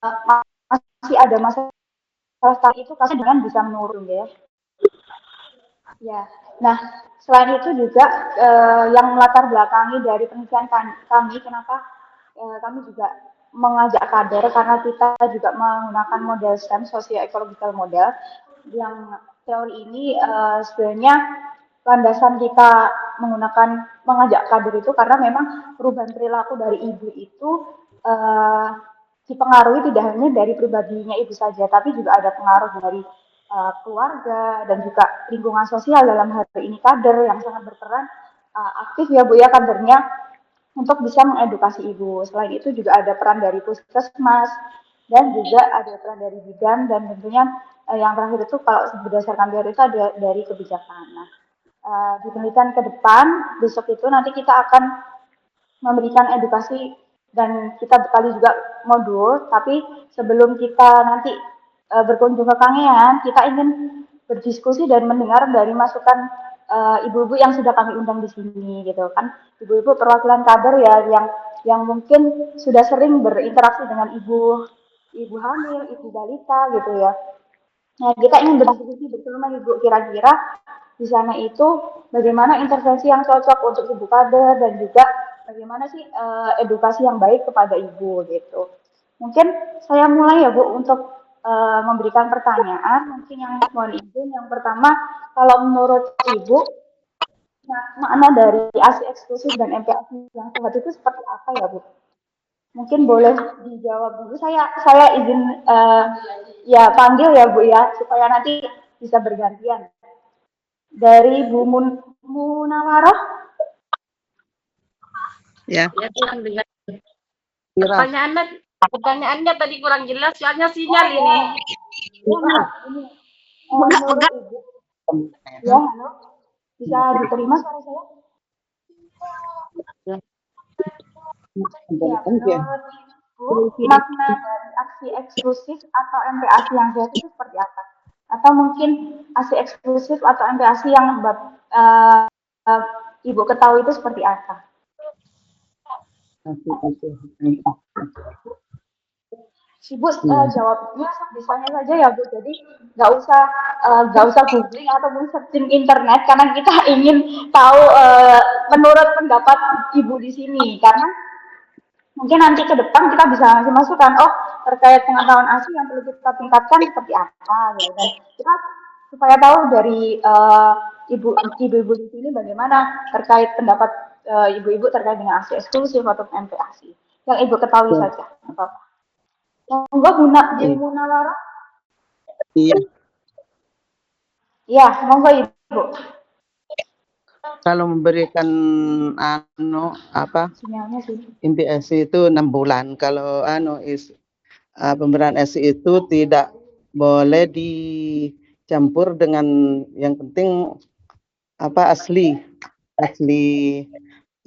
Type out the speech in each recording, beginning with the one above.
masih ada masalah itu kasih dengan bisa menurun ya. Ya. Nah, selain itu juga yang melatar belakangi dari penelitian kami, kenapa kami juga mengajak kader karena kita juga menggunakan model STEM, socio-ecological model, yang teori ini sebenarnya landasan kita mengajak kader itu karena memang perubahan perilaku dari ibu itu uh, dipengaruhi tidak hanya dari pribadinya ibu saja, tapi juga ada pengaruh dari keluarga dan juga lingkungan sosial dalam hal ini kader yang sangat berperan aktif ya Bu ya kadernya untuk bisa mengedukasi ibu. Selain itu juga ada peran dari puskesmas dan juga ada peran dari bidan dan tentunya yang terakhir itu kalau berdasarkan teori itu ada dari kebijakan. Nah, di penelitian ke depan besok itu nanti kita akan memberikan edukasi dan kita bekali juga modul, tapi sebelum kita nanti berkunjung ke Kangean, kita ingin berdiskusi dan mendengar dari masukan ibu-ibu yang sudah kami undang di sini gitu kan, ibu-ibu perwakilan kader ya yang mungkin sudah sering berinteraksi dengan ibu hamil, ibu balita gitu ya. Nah, kita ingin berdiskusi bersama Ibu kira-kira di sana itu bagaimana intervensi yang cocok untuk ibu kader dan juga bagaimana sih edukasi yang baik kepada ibu gitu. Mungkin saya mulai ya Bu untuk memberikan pertanyaan. Mungkin yang mohon izin yang pertama, kalau menurut Ibu, makna dari ASI eksklusif dan MPASI yang sehat itu seperti apa ya Bu? Mungkin boleh dijawab dulu. Saya izin ya panggil ya Bu ya supaya nanti bisa bergantian. Dari Bu Munawaroh. Ya. Pertanyaannya tadi kurang jelas soalnya sinyal ini. Menurut Ibu, ya halo, bisa diterima suara saya? Ya, menurut Ibu, makna dari aksi eksklusif atau MPASI yang sehat itu seperti apa? Atau mungkin aksi eksklusif atau MPASI yang Ibu ketahui itu seperti apa? Ibu jawabnya bisanya saja ya Bu. Jadi nggak usah googling ataupun searching internet karena kita ingin tahu menurut pendapat Ibu di sini karena mungkin nanti ke depan kita bisa ngasih masukan oh terkait pengetahuan asli yang perlu kita tingkatkan seperti apa gitu dan kita supaya tahu dari ibu-ibu di sini bagaimana terkait pendapat ibu-ibu terkait dengan ASI eksklusif atau MPASI yang Ibu ketahui saja. Monggo Bu Munawarah. Iya. Iya, monggo Ibu. Kalau memberikan MPASI itu 6 bulan. Kalau pemberian ASI itu tidak boleh dicampur dengan yang penting asli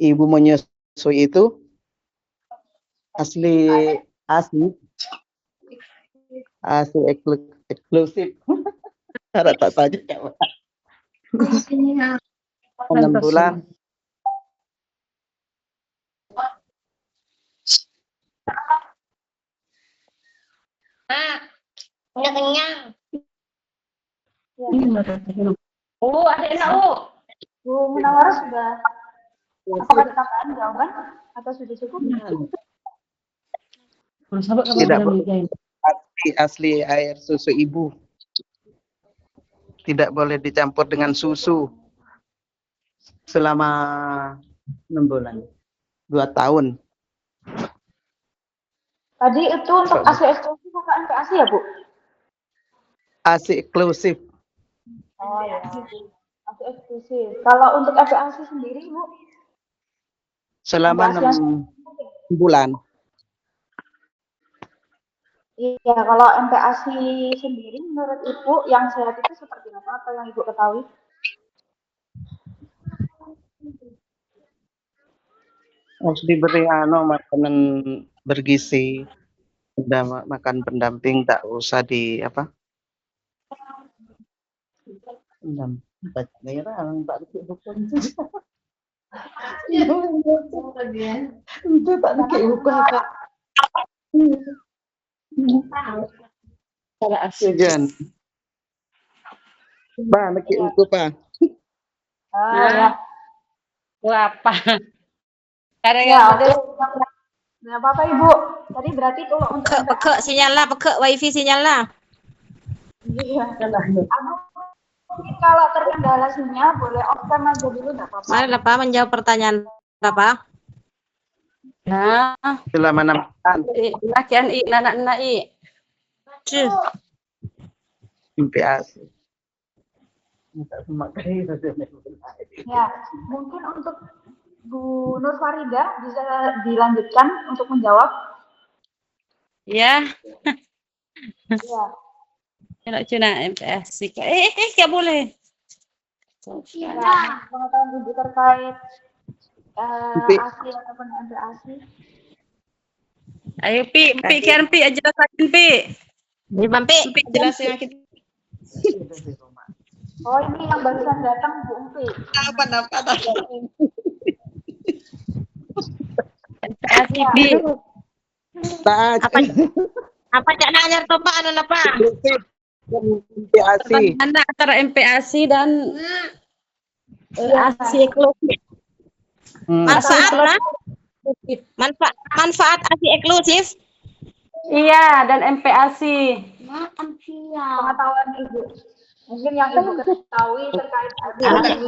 ibu menyusui itu asli eksklusif. Rata saja ya. 6 bulan. Udah kenyang. Ada enak Bu Munawarah sudah apakah ada tambahan jawaban atau sudah cukup? Tidak boleh asli air susu ibu. Tidak boleh dicampur dengan susu selama 6 bulan, 2 tahun. Tadi itu untuk ASI eksklusif atau MPASI ya Bu? ASI eksklusif. Oh ya, ASI eksklusif. Kalau untuk MPASI sendiri Bu? Selama 6 bulan. Iya, kalau MPASI sendiri menurut Ibu yang sehat itu seperti apa atau yang Ibu ketahui? Harus diberi makanan bergizi, makan pendamping, tak usah Cara asli. Segan. Pak, nakik uku Pak. Ya. Apa? Cara Ya, yang oke. betul. Nggak apa-apa Ibu. Tadi berarti kalau untuk Peke sinyal lah, peke wifi sinyal lah. Iya. Aku mungkin kalau terkendala sinyal boleh off cam aja dulu nggak apa-apa. Mari lah Pak menjawab pertanyaan apa? Nah, Sila mana makan. lakian i, anak i. Cih. MPAC. Ya, mungkin untuk Bu Nur Farida bisa dilanjutkan untuk menjawab. Ya, Ya. kalau cina MPAC. Nggak boleh. Ya, pengetahuan Ibu terkait ASI ataupun MPAC. Ayo Pi kian Pi jelasin Pi. Ini Bang Pi. Pi jelasin kita. Oh, ini yang barusan datang Bu Umpi. Apa MPAC Pi. Tak. Apa cak nanya tuh Pak anu apa? MPAC. Anda antara MPAC dan ASI eksklusif. Manfaat lah. Manfaat ASI eksklusif. Iya, dan MPAC. Pengetahuan Ibu. Mungkin yang Ibu ketahui terkait ASI.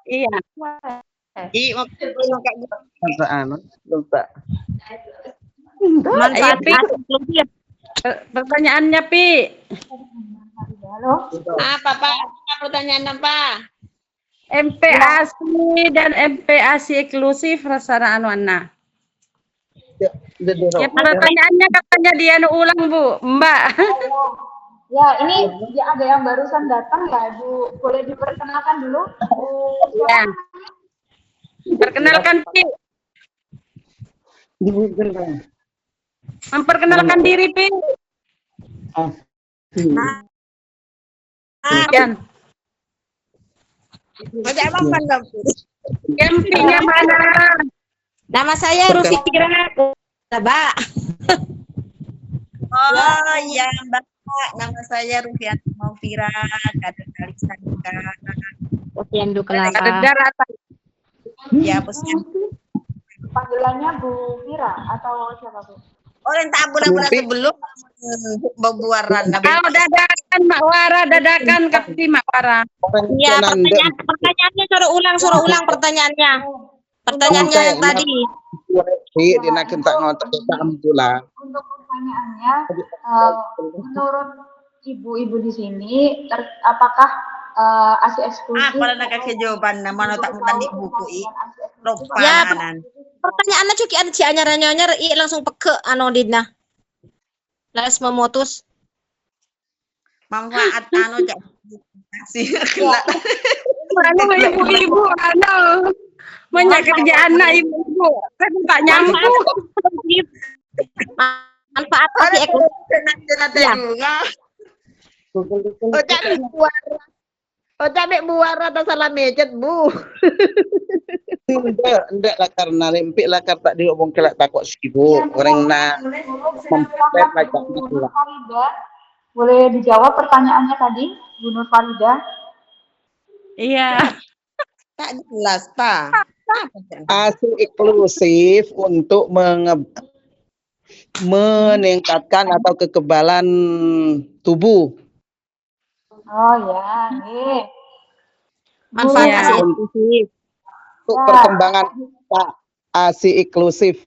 Iya. Lupa. Manfaat Pi. ASI eksklusif. Pertanyaannya Pi. Halo. Apa Pak? Pertanyaan apa? MPAC dan MPAC eksklusif rasana anu anna. Ya pertanyaannya katanya dia anu ulang Bu, Mbak. Ya, ini ya ada yang barusan datang ya, Bu. Boleh diperkenalkan dulu, Bu. Ya. Perkenalkan Pi. Memperkenalkan diri Pi. Sekian. Baca apa Bang? Pi-nya mana? Nama saya Rufira. Mbak. Oh iya Mbak. Nama saya Rufiat Maufira. Kader Kalisangka. Posyandu Ada Kelapa. darah. Ya posyandu. Panggilannya Bu Fira atau siapa, Bu? Oh yang tak bulan-bulan sebelum Babuaran. Oh, dadakan Mak Wara, dadakan Kapti Mak Wara. Iya, pertanyaannya suruh ulang pertanyaannya. Pertanyaannya yang tadi. Dia nak tak ngotot pula. Untuk pertanyaannya, menurut ibu-ibu di sini, apakah ASI eksklusif? Pada nak jawaban nama tak di buku i. Ya, Pertanyaannya cuki ada si anyar i langsung peke anodina. Lalu memutus. Manfaat anu jak. anu ibu-ibu anu. Banyak kerjaan ibu-ibu. Kan tak nyambung. Manfaat ASI eksklusif. Oh, cabai buara atau salah mejet, Bu. Enggak lah karena limpik lah tak diomong kelak takut sibuk. Orang nak memperbaik macam itu lah. Farida, boleh dijawab pertanyaannya tadi, Bu Nur Farida? Iya. Tak jelas, Pak. ASI eksklusif untuk meningkatkan atau kekebalan tubuh. Oh ya, nih. Manfaat Iya. ASI eksklusif. Untuk perkembangan ASI eksklusif.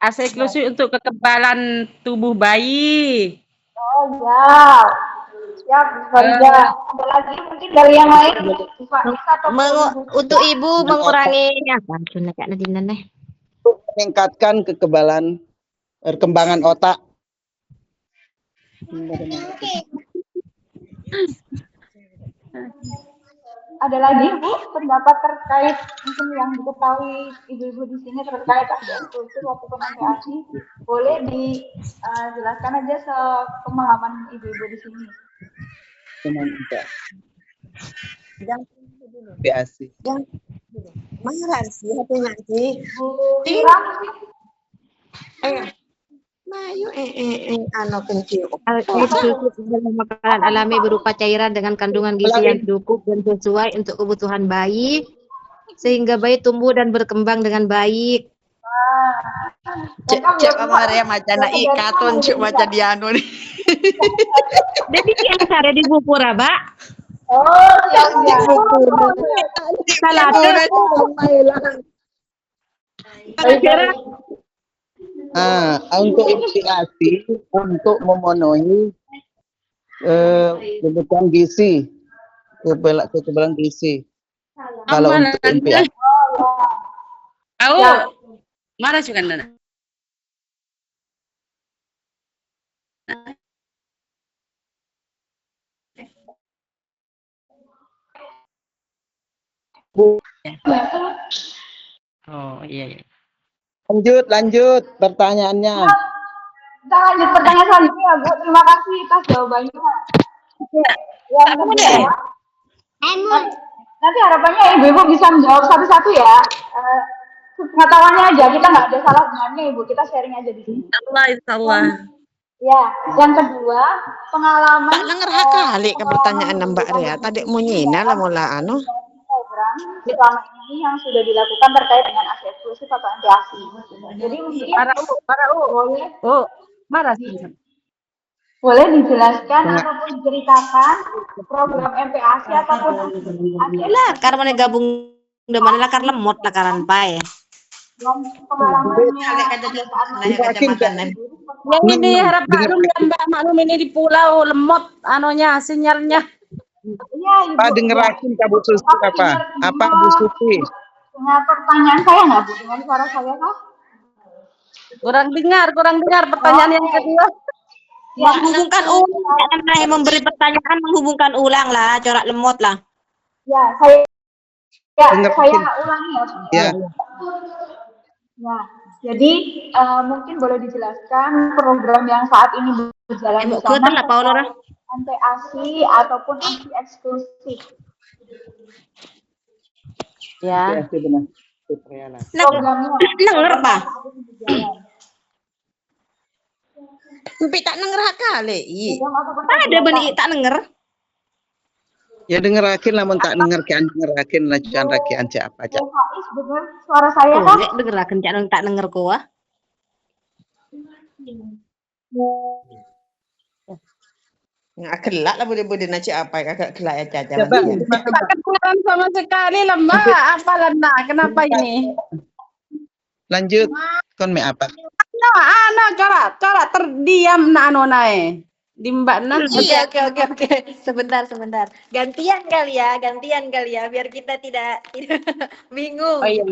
ASI eksklusif untuk kekebalan tubuh bayi. Oh ya, siap Bu Farida. Ada lagi mungkin dari yang lain, Pak Nisa atau Untuk ibu mengurangi Untuk meningkatkan kekebalan perkembangan otak. Ada lagi Bu pendapat terkait mungkin yang diketahui ibu-ibu di sini terkait ASI eksklusif ataupun MPAC, boleh dijelaskan aja sepemahaman ibu-ibu di sini. ASI. Marah sih hatinya sih. Bu Tiram, Mayu kencing. Eksklusif adalah makanan alami berupa cairan dengan kandungan gizi yang cukup dan sesuai untuk kebutuhan bayi, sehingga bayi tumbuh dan berkembang dengan baik. Cek kemarin macam nak katon cek macam dia nih. Jadi yang cara di Bupura, Mbak. oh siap. Salah Untuk inspirasi untuk memenuhi kebutuhan gizi, kekebalan gizi. Kalau Aman, untuk MPASI Tahu. Marah juga Nana. Oh iya. lanjut pertanyaannya. Kita lanjut pertanyaan selanjutnya ya Bu. Terima kasih atas jawabannya. Yang kedua, nanti harapannya Ibu-Ibu bisa menjawab satu-satu ya. Pengetahuannya aja, kita nggak ada salah benarnya Ibu, kita sharing aja di sini. Insyaallah. Ya, yang kedua, pengalaman Tak denger kali ke pertanyaan Mbak Ria. Tadi mau nyina lah mula program selama ini yang sudah dilakukan terkait dengan ASI eksklusif atau MPASI. Jadi mungkin boleh Oh, marah sih. boleh dijelaskan ataupun diceritakan program MPASI ataupun ASI lah, karena mana gabung dengan lakar lemot lakaran pai. pengalamannya Yang ini harap maklum ini di pulau lemot anonya sinyalnya. Iya, Ibu. Pak dengerakin Kak Bu Susi apa? Apa Bu Susi? Dengar pertanyaan saya nggak Bu? Dengan suara saya kah? Kurang dengar pertanyaan yang kedua. Ya, Menghubungkan ulang, memberi pertanyaan menghubungkan ulang lah, corak lemot lah. ya saya Dengerakin. ulangi ya. Ya. Ya, jadi mungkin boleh dijelaskan program yang saat ini berjalan di sana MPASI ataupun ASI eksklusif. Ya. Benar. Programnya Denger Pak. Tapi tak denger kali. Ada benih tak denger. Ya dengerakin lah, tak denger kian dengerakin lah kian rakian apa aja. Faiz, dengar suara saya kah? Denger lah kencang tak denger kowe. Nggak kelak lah bude-bude naci apa kakak kelak ya caca. Coba. Tak kedengaran sama sekali lah Mbak. Apa Nana? Kenapa ini? Lanjut. Kon me apa? Cara terdiam na ano nae. Di Mbak Nana. Oke. Sebentar. Gantian kali ya, biar kita tidak bingung. Oh iya.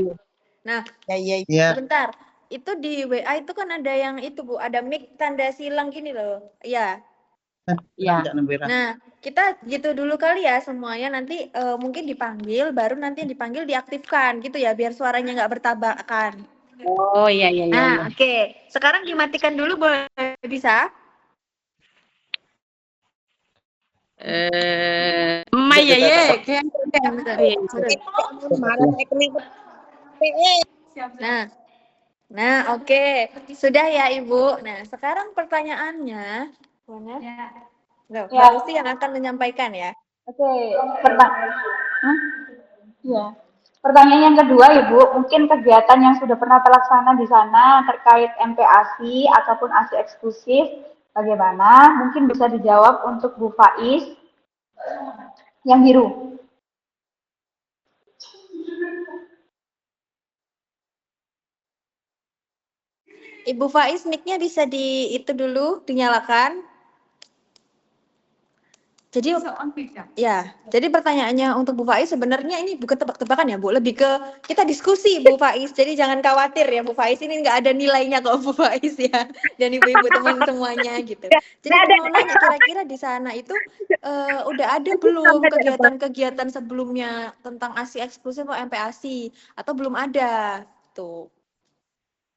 Nah, Ya. sebentar. Itu di WA itu kan ada yang itu Bu, ada mic tanda silang gini loh. Iya. Ya. Nah, kita gitu dulu kali ya semuanya, nanti mungkin dipanggil, baru nanti yang dipanggil diaktifkan gitu ya, biar suaranya nggak bertabrakan. Oh iya. Nah, oke. Sekarang dimatikan dulu, boleh bisa? Maya ye. Nah, oke. Sudah ya, Ibu. Nah, sekarang pertanyaannya, mana? Loh, Ya. Mbak Usi yang akan menyampaikan ya. Oke, pertanyaan yang kedua Ibu, mungkin kegiatan yang sudah pernah terlaksana di sana terkait MPASI ataupun ASI eksklusif, bagaimana? Mungkin bisa dijawab untuk Bu Faiz yang biru. Ibu Faiz, mic-nya bisa itu dulu dinyalakan. Jadi ya, jadi pertanyaannya untuk Bu Faiz sebenarnya ini bukan tebak-tebakan ya Bu, lebih ke kita diskusi Bu Faiz. Jadi jangan khawatir ya Bu Faiz, ini nggak ada nilainya kok Bu Faiz ya, dan ibu-ibu teman semuanya gitu. Jadi mau nanya kira-kira di sana itu udah ada belum kegiatan-kegiatan sebelumnya tentang ASI eksklusif atau MPASI atau belum ada tuh?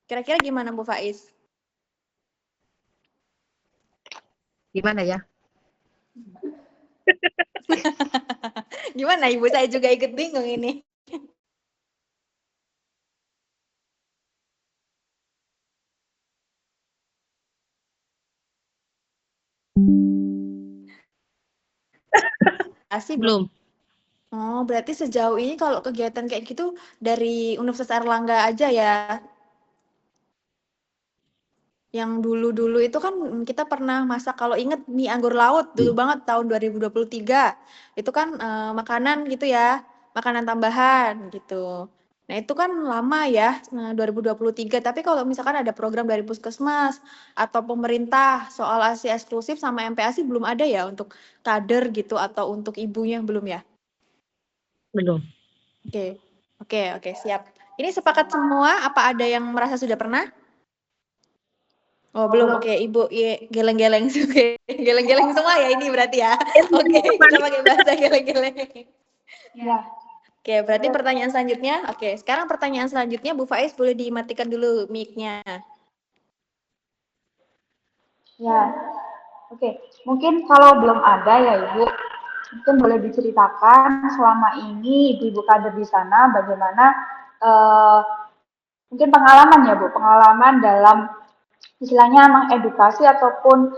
Kira-kira gimana Bu Faiz? Gimana ya? Gimana Ibu? Saya juga ikut bingung ini. MPASI Belum. Oh, berarti sejauh ini kalau kegiatan kayak gitu dari Universitas Airlangga aja ya? Yang dulu-dulu itu kan kita pernah masak, kalau inget mie anggur laut dulu banget tahun 2023. Itu kan makanan gitu ya, makanan tambahan gitu. Nah, itu kan lama ya, 2023. Tapi kalau misalkan ada program dari Puskesmas atau pemerintah soal ASI eksklusif sama MPASI belum ada ya untuk kader gitu atau untuk ibunya belum ya? Belum. Oke. Oke, siap. Ini sepakat semua apa ada yang merasa sudah pernah? Oh, belum. Oke, Ibu geleng-geleng oke. Geleng-geleng semua ya ini berarti ya. Oke, kita pakai bahasa geleng-geleng. Ya. Oke, berarti pertanyaan selanjutnya. Oke, sekarang pertanyaan selanjutnya Bu Faiz boleh dimatikan dulu mic-nya. Ya. Oke, mungkin kalau belum ada ya Ibu, mungkin boleh diceritakan selama ini ibu-ibu kader di sana bagaimana mungkin pengalaman ya Bu, pengalaman dalam istilahnya mengedukasi ataupun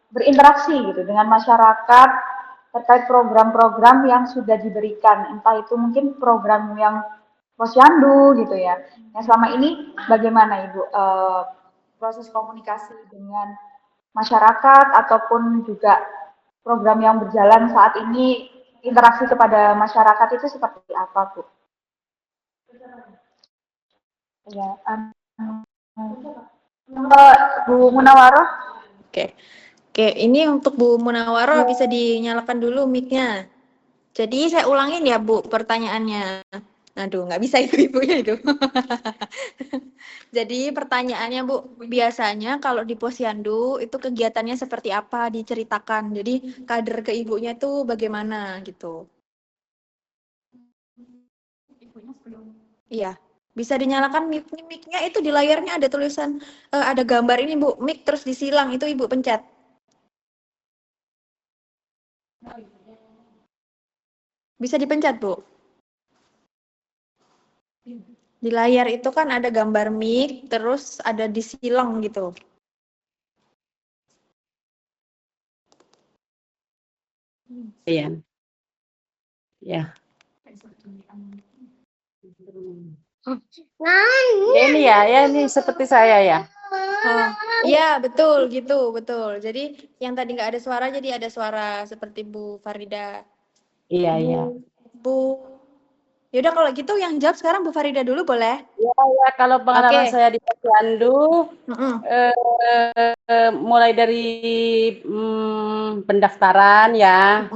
berinteraksi gitu dengan masyarakat terkait program-program yang sudah diberikan, entah itu mungkin program yang posyandu gitu ya. Yang selama ini bagaimana Ibu proses komunikasi dengan masyarakat ataupun juga program yang berjalan saat ini, interaksi kepada masyarakat itu seperti apa Bu? Ya, Bu Munawaroh. Oke, ini untuk Bu Munawaroh bisa dinyalakan dulu mic-nya. Jadi saya ulangin ya Bu pertanyaannya. Aduh, nggak bisa ibu-ibunya itu. Jadi pertanyaannya Bu, biasanya kalau di posyandu itu kegiatannya seperti apa diceritakan. Jadi kader ke ibunya itu bagaimana gitu. Iya, bisa dinyalakan mic-nya itu di layarnya ada tulisan, ada gambar ini Bu, mic terus disilang itu Ibu pencet. Bisa dipencet Bu. Di layar itu kan ada gambar mic, terus ada disilang gitu. Iya. Ya. Ya ini ya ini seperti saya ya. Oh, iya betul gitu, betul. Jadi yang tadi nggak ada suara jadi ada suara seperti Bu Farida. Iya, iya. Bu, yaudah kalau gitu yang jawab sekarang Bu Farida dulu boleh? Ya, kalau pengalaman saya di posyandu, mulai dari pendaftaran ya,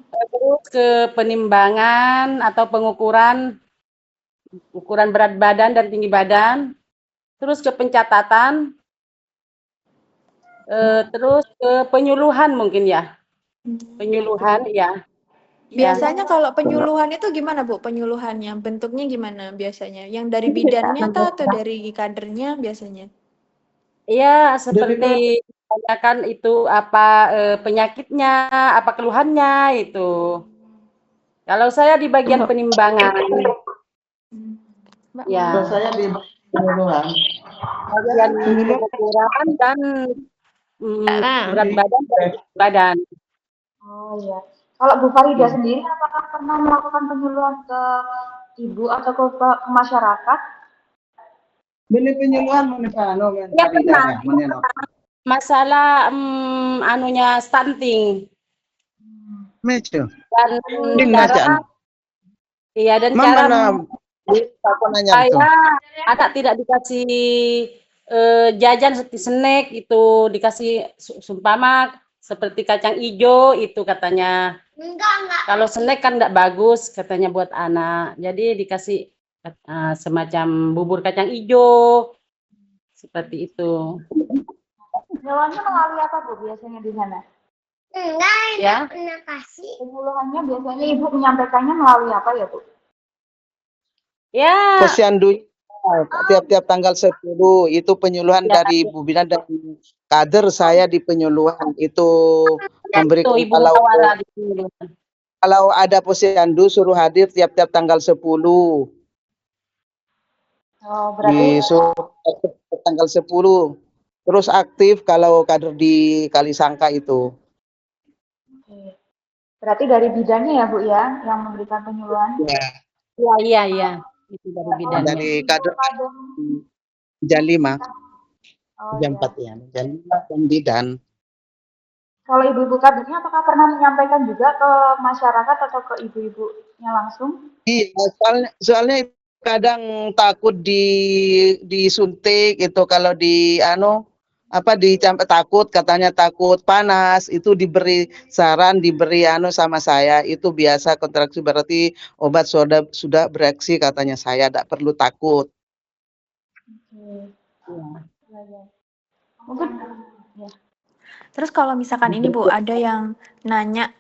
terus ke penimbangan atau pengukuran ukuran berat badan dan tinggi badan, terus ke pencatatan, terus ke penyuluhan mungkin ya, penyuluhan ya. Biasanya kalau penyuluhan itu gimana Bu? Penyuluhannya bentuknya gimana biasanya? Yang dari bidannya atau dari kadernya biasanya? Iya, seperti tanyakan itu apa penyakitnya, apa keluhannya itu. Kalau saya di bagian penimbangan, ya. Saya di penyuluhan. Bagian pengukuran dan berat badan dan badan. Oh iya. Kalau Bu Farida sendiri apakah pernah melakukan penyuluhan ke ibu atau ke masyarakat? Beli penyuluhan Ya pernah. Masalah anunya stunting. Mecu. Dan cara, iya dan cara saya anak tidak dikasih jajan seperti snack itu, dikasih sumpama seperti kacang hijau itu katanya. Enggak. Kalau snack kan enggak bagus katanya buat anak. Jadi dikasih semacam bubur kacang hijau seperti itu. Penyuluhannya melalui apa Bu biasanya di sana? Ya. Penyuluhannya biasanya Ibu menyampaikannya melalui apa ya Bu? Ya. Posyandu tiap-tiap tanggal 10 itu penyuluhan ya, dari Bu Bina dan kader saya di penyuluhan itu memberikan kalau ada posyandu suruh hadir tiap-tiap tanggal 10. Oh, berarti tanggal 10. Terus aktif kalau kader di Kalisangka itu. Berarti dari bidannya ya Bu ya, yang memberikan penyuluhan? Ya, Iya. Itu dari Ya, bidannya. dari kader kadang, jam 5, oh jam iya. 4 ya, jam 5 dan bidan. Kalau ibu-ibu kadernya apakah pernah menyampaikan juga ke masyarakat atau ke ibu-ibunya langsung? Iya, soalnya kadang takut disuntik itu kalau takut katanya takut panas itu diberi saran diberi sama saya itu biasa kontraksi berarti obat sudah bereaksi katanya saya tidak perlu takut. Ya. Mungkin ya. Terus kalau misalkan ini Bu, ada yang nanya,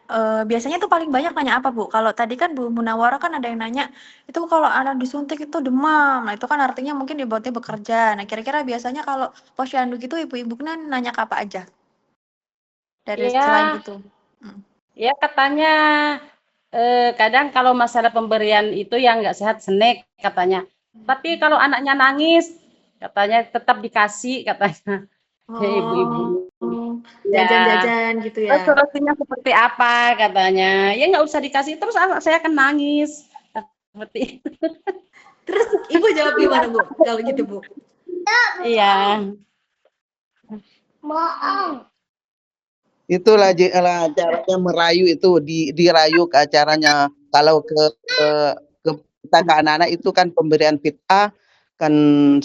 biasanya tuh paling banyak nanya apa Bu? Kalau tadi kan Bu Munawara kan ada yang nanya, itu kalau anak disuntik itu demam, nah itu kan artinya mungkin dibuatnya bekerja. Nah kira-kira biasanya kalau posyandu gitu ibu-ibu kan nanya ke apa aja? Dari selain Iya, itu? ya katanya kadang kalau masalah pemberian itu yang nggak sehat snack katanya. Tapi kalau anaknya nangis, katanya tetap dikasih katanya. Ibu-ibu. Oh, Ya. jajan-jajan gitu Terus ya? solusinya seperti apa katanya? Ya nggak usah dikasih terus anak saya akan nangis. Seperti itu. Terus ibu jawab gimana Bu? Kalau gitu Bu? Iya. Itulah caranya merayu itu dirayu ke acaranya. Kalau ke kita ke anak-anak itu kan pemberian fitah kan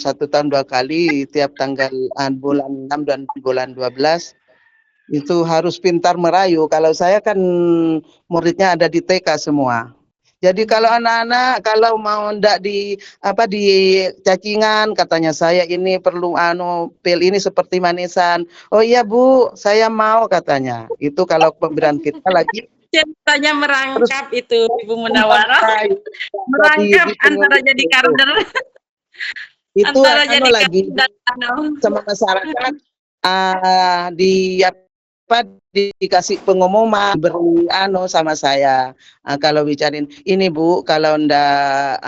1 tahun 2 kali tiap tanggal bulan 6 dan bulan 12 itu harus pintar merayu. Kalau saya kan muridnya ada di TK semua. Jadi kalau anak-anak kalau mau ndak di cacingan katanya saya ini perlu pil ini seperti manisan. Oh iya Bu, saya mau katanya. Itu kalau pemberian kita lagi Ceritanya terus merangkap itu Ibu Munawara. Merangkap antara jadi kader, itu antara jadi lagi kader dan sama masyarakat di dikasih pengumuman beri sama saya kalau bicarain ini Bu kalau ndak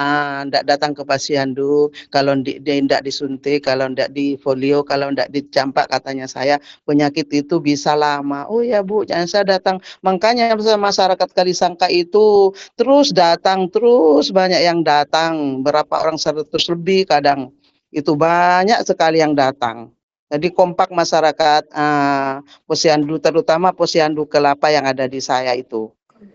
datang ke pasyandu kalau ndak disuntik kalau ndak di folio kalau ndak dicampak katanya saya penyakit itu bisa lama. Oh ya Bu jangan saya datang makanya masyarakat Kalisangka itu terus datang terus banyak yang datang berapa orang 100 lebih kadang itu banyak sekali yang datang. Jadi kompak masyarakat posyandu terutama posyandu kelapa yang ada di saya itu.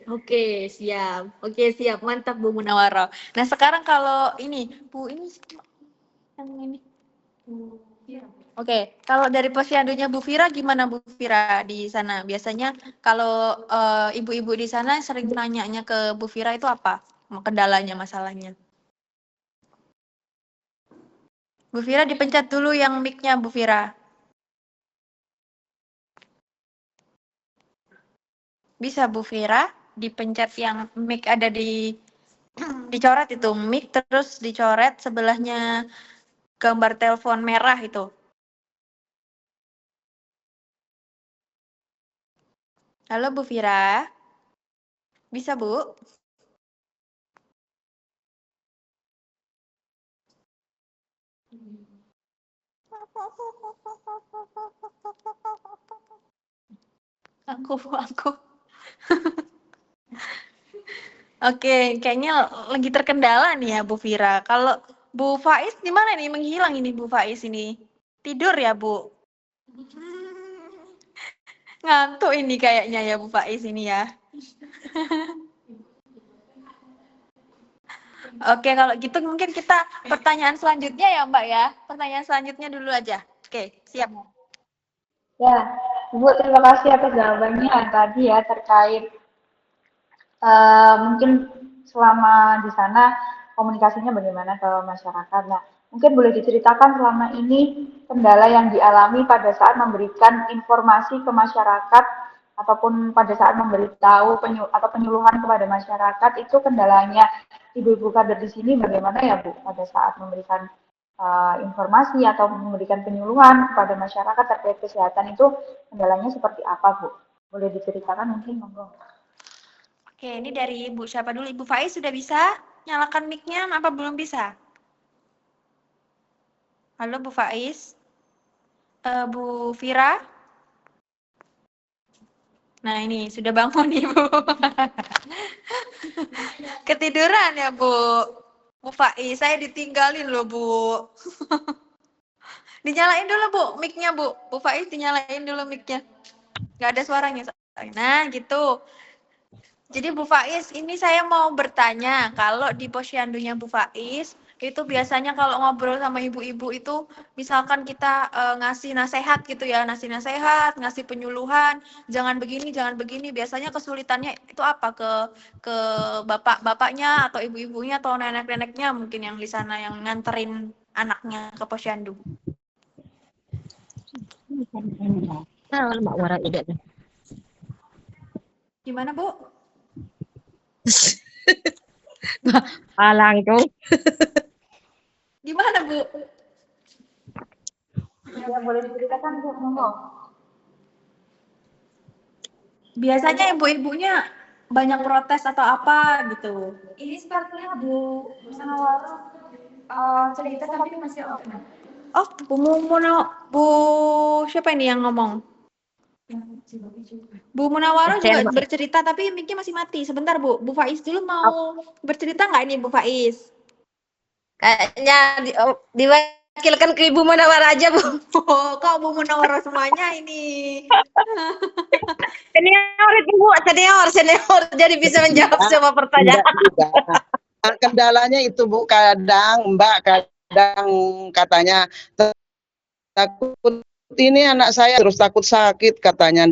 Oke, siap. Oke, siap. Mantap Bu Munawara. Nah, sekarang kalau ini, Bu, ini yang ini. Oke, kalau dari posyandunya Bu Fira gimana Bu Fira di sana? Biasanya kalau ibu-ibu di sana sering nanyanya ke Bu Fira itu apa? Kendalanya, masalahnya? Bu Fira dipencet dulu yang mic-nya Bu Fira. Bisa Bu Fira dipencet yang mic ada di dicoret itu mic terus dicoret sebelahnya gambar telepon merah itu. Halo Bu Fira. Bisa Bu? Aku. Oke, kayaknya lagi terkendala nih ya Bu Fira. Kalau Bu Faiz di mana nih menghilang ini Bu Faiz ini? Tidur ya Bu? Ngantuk ini kayaknya ya Bu Faiz ini ya. Oke, kalau gitu mungkin kita pertanyaan selanjutnya ya Mbak ya. Pertanyaan selanjutnya dulu aja. Oke, siap. Ya, Ibu terima kasih atas jawabannya tadi ya terkait mungkin selama di sana komunikasinya bagaimana ke masyarakat. Nah, mungkin boleh diceritakan selama ini kendala yang dialami pada saat memberikan informasi ke masyarakat ataupun pada saat memberitahu atau penyuluhan kepada masyarakat itu kendalanya ibu-ibu kader di sini bagaimana ya Bu pada saat memberikan informasi atau memberikan penyuluhan kepada masyarakat terkait kesehatan itu kendalanya seperti apa Bu? Boleh diceritakan mungkin monggo. Oke, ini dari Ibu siapa dulu? Ibu Faiz sudah bisa nyalakan mic-nya apa belum bisa? Halo Bu Faiz. Bu Fira? Nah ini sudah bangun Ibu. Ketiduran ya Bu. Bu Faiz, saya ditinggalin loh Bu. Dinyalain dulu Bu mic-nya Bu. Bu Faiz dinyalain dulu mic-nya. Nggak ada suaranya. Nah gitu. Jadi Bu Faiz, ini saya mau bertanya, kalau di posyandunya Bu Faiz, itu biasanya kalau ngobrol sama ibu-ibu itu, misalkan kita ngasih nasehat gitu ya, ngasih nasehat, ngasih penyuluhan, jangan begini, biasanya kesulitannya itu apa ke bapak-bapaknya atau ibu-ibunya atau nenek-neneknya mungkin yang di sana yang nganterin anaknya ke posyandu. Gimana Bu? Alang dong. Gimana Bu? Ya, boleh diceritakan Bu, monggo. Biasanya ibu-ibunya banyak protes atau apa gitu. Ini sepertinya Bu cerita tapi masih open. Oh, Bu Mumono, Bu siapa ini yang ngomong? Bu Munawaro juga bercerita tapi mic-nya masih mati. Sebentar Bu, Bu Faiz dulu mau bercerita nggak ini Bu Faiz? Kayaknya diwakilkan ke Ibu Munawar aja, Bu. Oh, kok Bu Munawaro semuanya ini? Senior itu Bu, senior. Jadi bisa menjawab semua pertanyaan. Nah, kendalanya itu Bu, kadang katanya takut ini anak saya terus takut sakit katanya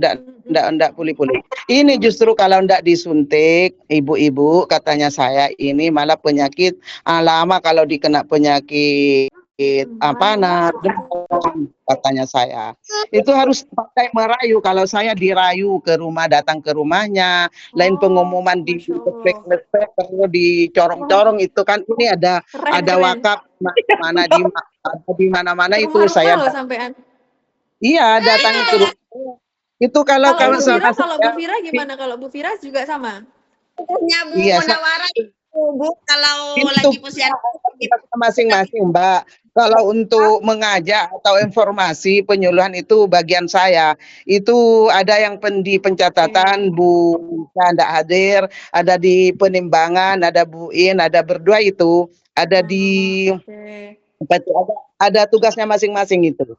ndak pulih-pulih. Ini justru kalau ndak disuntik ibu-ibu katanya saya ini malah penyakit lama kalau dikena penyakit demam katanya saya. Itu harus pakai merayu. Kalau saya dirayu ke rumah, datang ke rumahnya, lain pengumuman di lepek kalau dicorong-corong itu kan ini ada wakaf mana di mana-mana itu saya sampean. Iya, datang ke rumah. Itu kalau Bu Fira gimana? Kalau Bu Fira juga sama? Punya Bu Munawara Bu, kalau lagi posyandu masing-masing Mbak. Kalau untuk mengajak atau informasi penyuluhan itu bagian saya. Itu ada yang di pencatatan Bu tidak hadir, ada di penimbangan, ada Bu In, ada berdua itu, ada di ada tugasnya masing-masing itu.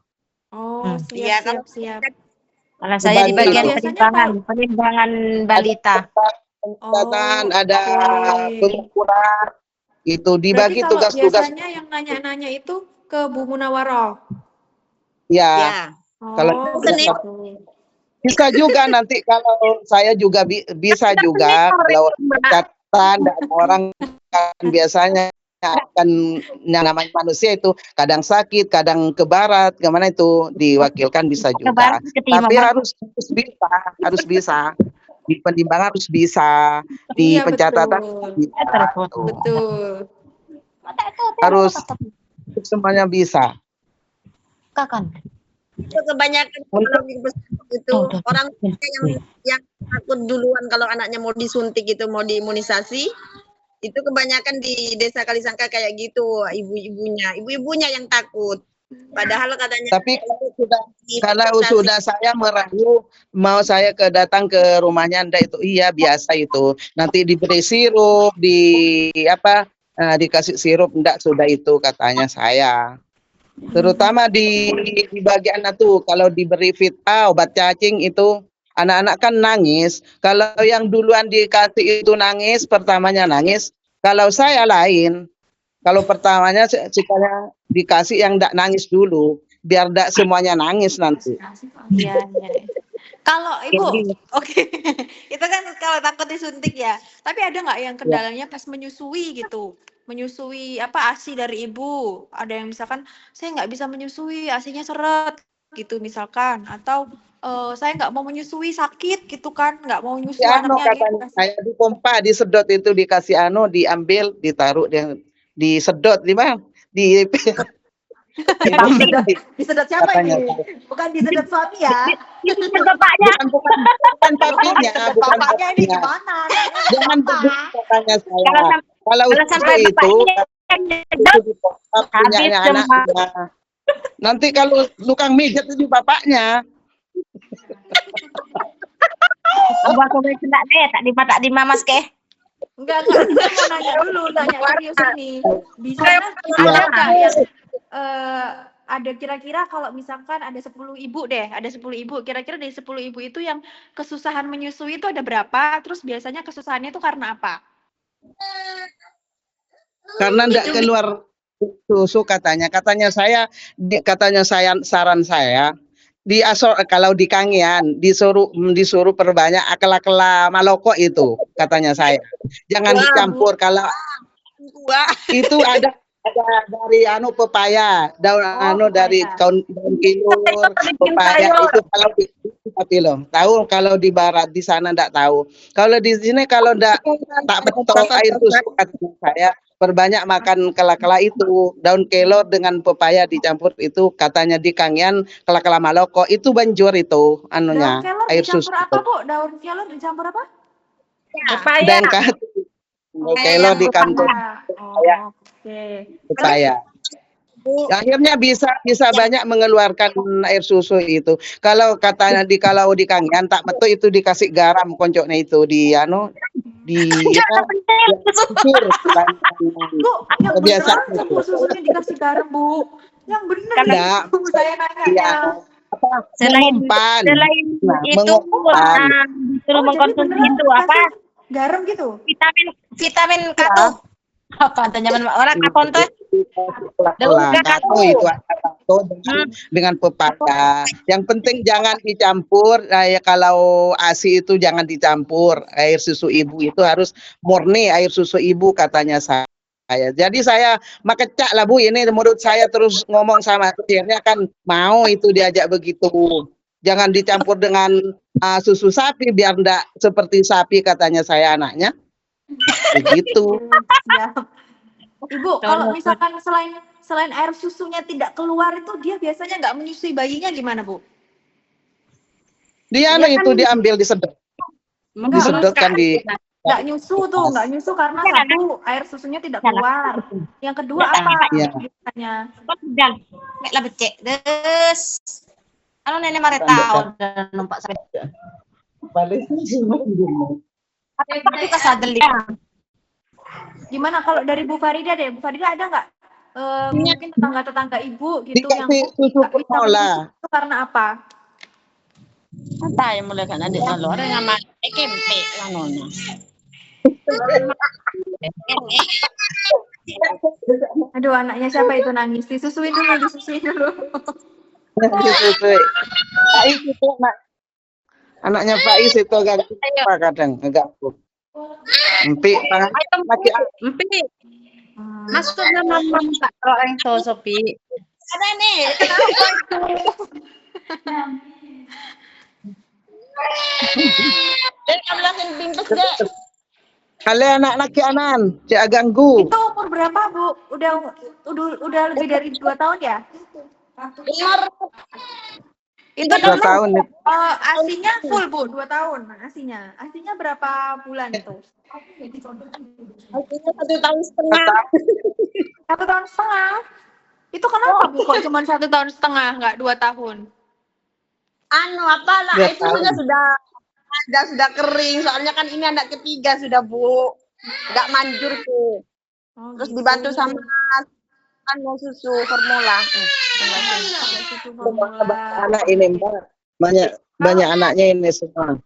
Oh, siap. Kalau saya di bagian penimbangan balita. Ada pengukuran itu dibagi tugas-tugas. Biasanya yang nanya-nanya itu ke Bu Munawaro. Ya. Kalau bisa juga nanti kalau saya juga bisa juga kalau catatan dan orang kan biasanya kan yang namanya manusia itu kadang sakit, kadang ke barat, kemana itu diwakilkan bisa juga. Tapi harus bisa. Di penimbangan harus bisa, di pencatatan betul. Harus semuanya bisa. Kakan. Itu kebanyakan itu orang yang takut duluan kalau anaknya mau disuntik itu mau diimunisasi. Itu kebanyakan di desa Kalisangka kayak gitu, ibu-ibunya yang takut. Padahal katanya. Tapi kalau sudah saya merayu, mau saya datang ke rumahnya Anda itu, iya biasa itu. Nanti diberi sirup, dikasih sirup, enggak sudah itu katanya saya. Terutama di bagian itu, kalau diberi obat cacing itu, anak-anak kan nangis. Kalau yang duluan dikasih itu nangis, pertamanya nangis. Kalau saya lain, kalau pertamanya sekalian dikasih yang enggak nangis dulu, biar enggak semuanya nangis nanti. Iya. Kalau Ibu, oke. Itu kan kalau takut disuntik ya. Tapi ada nggak yang kendalanya pas menyusui gitu? Menyusui ASI dari ibu. Ada yang misalkan saya nggak bisa menyusui, ASInya seret gitu misalkan. Atau saya nggak mau menyusui sakit gitu kan, nggak mau menyusui anaknya gitu. Saya dipompa, disedot itu dikasih diambil, ditaruh disedot disedot siapa ini? Bukan disedot suami ya? Disedot bapaknya. Bukan papinya, bukan bapaknya ini gimana? Jangan begitu katanya saya. Kalau itu punya anaknya. Nanti kalau tukang mijet itu bapaknya. Abang aku kena deh, tak di mamas ke. Enggak, saya mau nanya dulu, nanya serius ini. Di sana ada nggak yang ada kira-kira kalau misalkan ada 10 ibu deh, ada 10 ibu, kira-kira dari 10 ibu itu yang kesusahan menyusui itu ada berapa? Terus biasanya kesusahannya itu karena apa? Karena enggak keluar susu katanya. Katanya saya saran saya kalau di Kangean disuruh perbanyak akela-akela maloko itu katanya saya. Jangan dicampur kalau itu ada dari pepaya, dari daun kelor, pepaya itu kalau tapi loh. Tahu kalau di barat di sana enggak tahu. Kalau di sini kalau enggak tak betul air susu katanya saya perbanyak makan kela-kela itu, daun kelor dengan pepaya dicampur itu katanya di Kangean kela-kela maloko itu banjur itu anunya Daun kelor air susu. dicampur apa, Bu? Daun kelor dicampur apa? Pepaya. Dan kelor di kantor Oke. pepaya. Akhirnya bisa banyak mengeluarkan air susu itu. Kalau katanya kalau di Kangean tak betul itu dikasih garam koncoknya itu di Bu, yang biasa beneran susunya dikasih garam, Bu. Yang bener enggak. Bu, saya nanya. Iya. Selain itu disuruh mengkonsumsi itu apa? Garam gitu. Vitamin K2. Apa tanya orang kapon tuh? Itu dengan pepaya. Yang penting jangan dicampur. Ya kalau ASI itu jangan dicampur. Air susu ibu itu harus murni air susu ibu katanya saya. Jadi saya makecak lah Bu, ini menurut saya terus ngomong sama akhirnya kan mau itu diajak begitu. Jangan dicampur dengan susu sapi biar enggak seperti sapi katanya saya anaknya. Begitu. Siap. Ibu, kalau misalkan selain air susunya tidak keluar itu dia biasanya nggak menyusui bayinya gimana, Bu? Dia itu diambil disedot. Disedot kan nggak nyusu karena satu air susunya tidak keluar. Yang kedua apa? Biasanya. Lah becek. Terus nenek mare tahu dan numpak saya. Balik Tapi kasadeli. Gimana kalau dari Bu Farida deh? Bu Farida ada nggak mungkin tetangga-tetangga ibu gitu yang susu formula itu karena apa? Tayo mulai kan adik malo orang nama ekempe lanona. Aduh, anaknya siapa itu nangis? Disusuin dulu. Disusui. Faiz itu anaknya Faiz itu agak kadang agak Empi, Masuk nama Pak orang itu Sopi. Ada nih, kenapa itu? Kabelasin bingkes deh. Kalian anak laki anan, cek ganggu. Itu umur berapa, Bu? Udah lebih dari 2 tahun ya? Itu 2 tahun. Asinya full, Bu, 2 tahun asinya. Asinya berapa bulan itu? Asinya 1 tahun setengah. 1 tahun setengah. Itu kenapa, Bu? Kok cuma 1 tahun setengah, nggak 2 tahun? Apalah, itu sudah kering. Soalnya kan ini anak ketiga sudah, Bu. Nggak manjur tuh. Terus dibantu sama susu formula. Anak ini Mbak, banyak anaknya ini semua.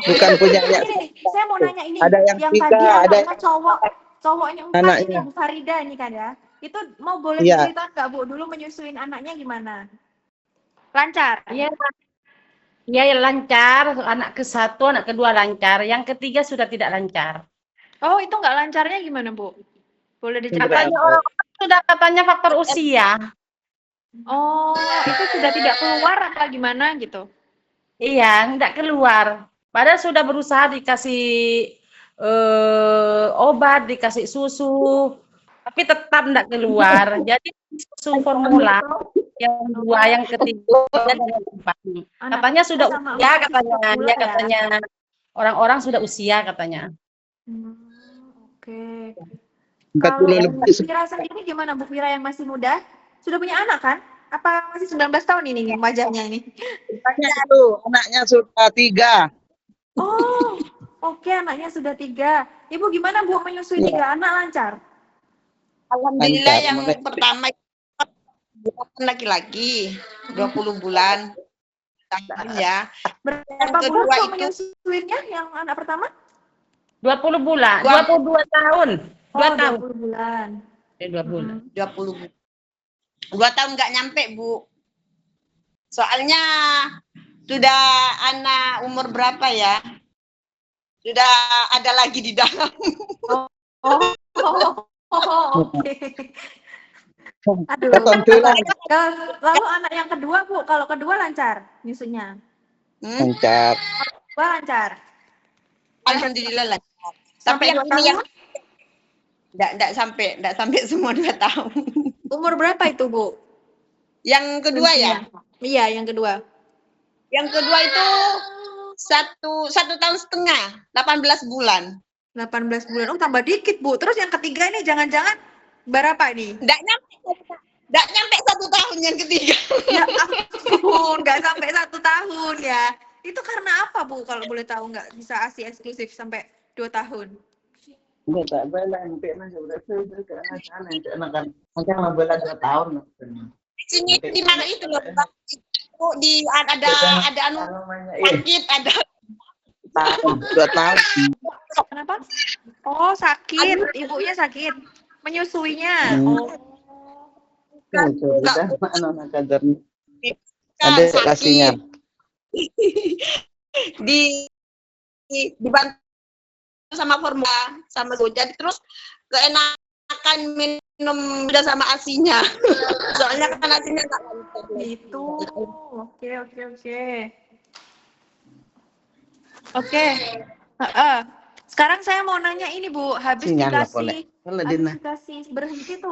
Bukan punyanya. Saya mau nanya ini, ada yang 3, tadi ada cowoknya 4 ini Bu Farida ini kan ya. Itu mau boleh diceritakan nggak, Bu, dulu menyusuin anaknya gimana? Lancar? Iya. Iya lancar, anak ke-1, anak kedua lancar, yang ketiga sudah tidak lancar. Oh, itu nggak lancarnya gimana, Bu? Boleh Katanya diceritain? katanya faktor usia. Oh, itu sudah tidak keluar apa gimana gitu? Iya, tidak keluar. Padahal sudah berusaha dikasih obat, dikasih susu, tapi tetap tidak keluar. Jadi susu formula yang 2, yang ketiga dan yang keempat. Katanya sudah usia, katanya orang-orang sudah usia katanya. Oke. 40 lebih. Bu Fira sendiri gimana, Bu Fira yang masih muda? Sudah punya anak kan? Apa masih 19 tahun ini wajahnya ini? Anaknya sudah 3. Oh, oke, anaknya sudah 3. Ibu gimana Bu menyusui 3 anak lancar? Alhamdulillah Lancar, yang mulai. pertama laki-laki 20 bulan. Ya. Berapa Yang bulan kedua kok itu menyusuinya yang anak pertama? 20 bulan, 22 tahun. 2 tahun. 20 bulan. 2 bulan. 20 bulan. 2 tahun nggak nyampe, Bu. Soalnya sudah anak umur berapa ya? Sudah ada lagi di dalam. Oke. Aduh. Lalu anak yang kedua, Bu, kalau kedua lancar nyusunya? Lancar. Kedua lancar. Alhamdulillah lancar. Sampai Tapi 2 yang ini tahun? yang enggak sampai semua 2 tahun. Umur berapa itu, Bu? Yang kedua ya? Iya, yang kedua. Yang kedua itu satu tahun setengah, 18 bulan. 18 bulan. Oh, tambah dikit, Bu. Terus yang ketiga ini jangan-jangan berapa ini? Nggak nyampe 1 tahun yang ketiga. Ya ampun, nggak sampai 1 tahun ya. Itu karena apa, Bu? Kalau boleh tahu, nggak bisa ASI eksklusif sampai 2 tahun? Enggak, tak boleh nanti sudah anak-anak nanti mau bela 2 tahun. Di sini di mana itu loh, di ada anu sakit, ada 2 tahun. Kenapa? Oh, sakit. Ibunya sakit. Menyusuinya. Oh. Sudah anak-anak kadernya. kan Ada sakit. kasihnya. Dibantu sama formula sama jadi terus keenakan minum udah sama asinya. Soalnya kan asinya nggak lancar. Itu. Oke. Oke. Sekarang saya mau nanya ini, Bu, habis dikasih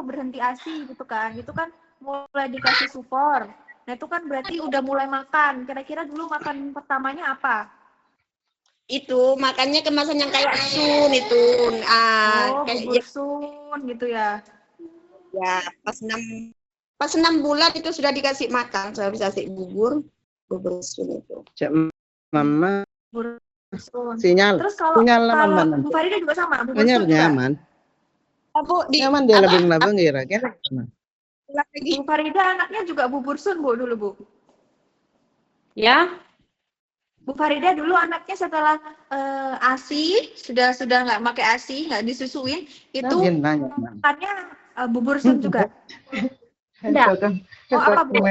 berhenti ASI gitu kan. Itu kan mulai dikasih supor. Nah, itu kan berarti udah mulai makan. Kira-kira dulu makan pertamanya apa? Itu makannya kemasan yang kayak sun itu. Bubur sun gitu ya. Ya, pas 6 bulan itu sudah dikasih makan, sudah bisa kasih bubur sun itu. Mama Bubur sun. sinyal. Terus kalau Bu Farida juga sama, bubur sun juga? Nyaman. Nyaman dia labung-labung kira-kira. Bu Farida anaknya juga bubur sun, Bu, dulu, Bu. Ya. Bu Farida dulu anaknya setelah ASI, sudah nggak pakai ASI, nggak disusuin, itu makannya bubur sun juga? Enggak. Oh, apa, Bu?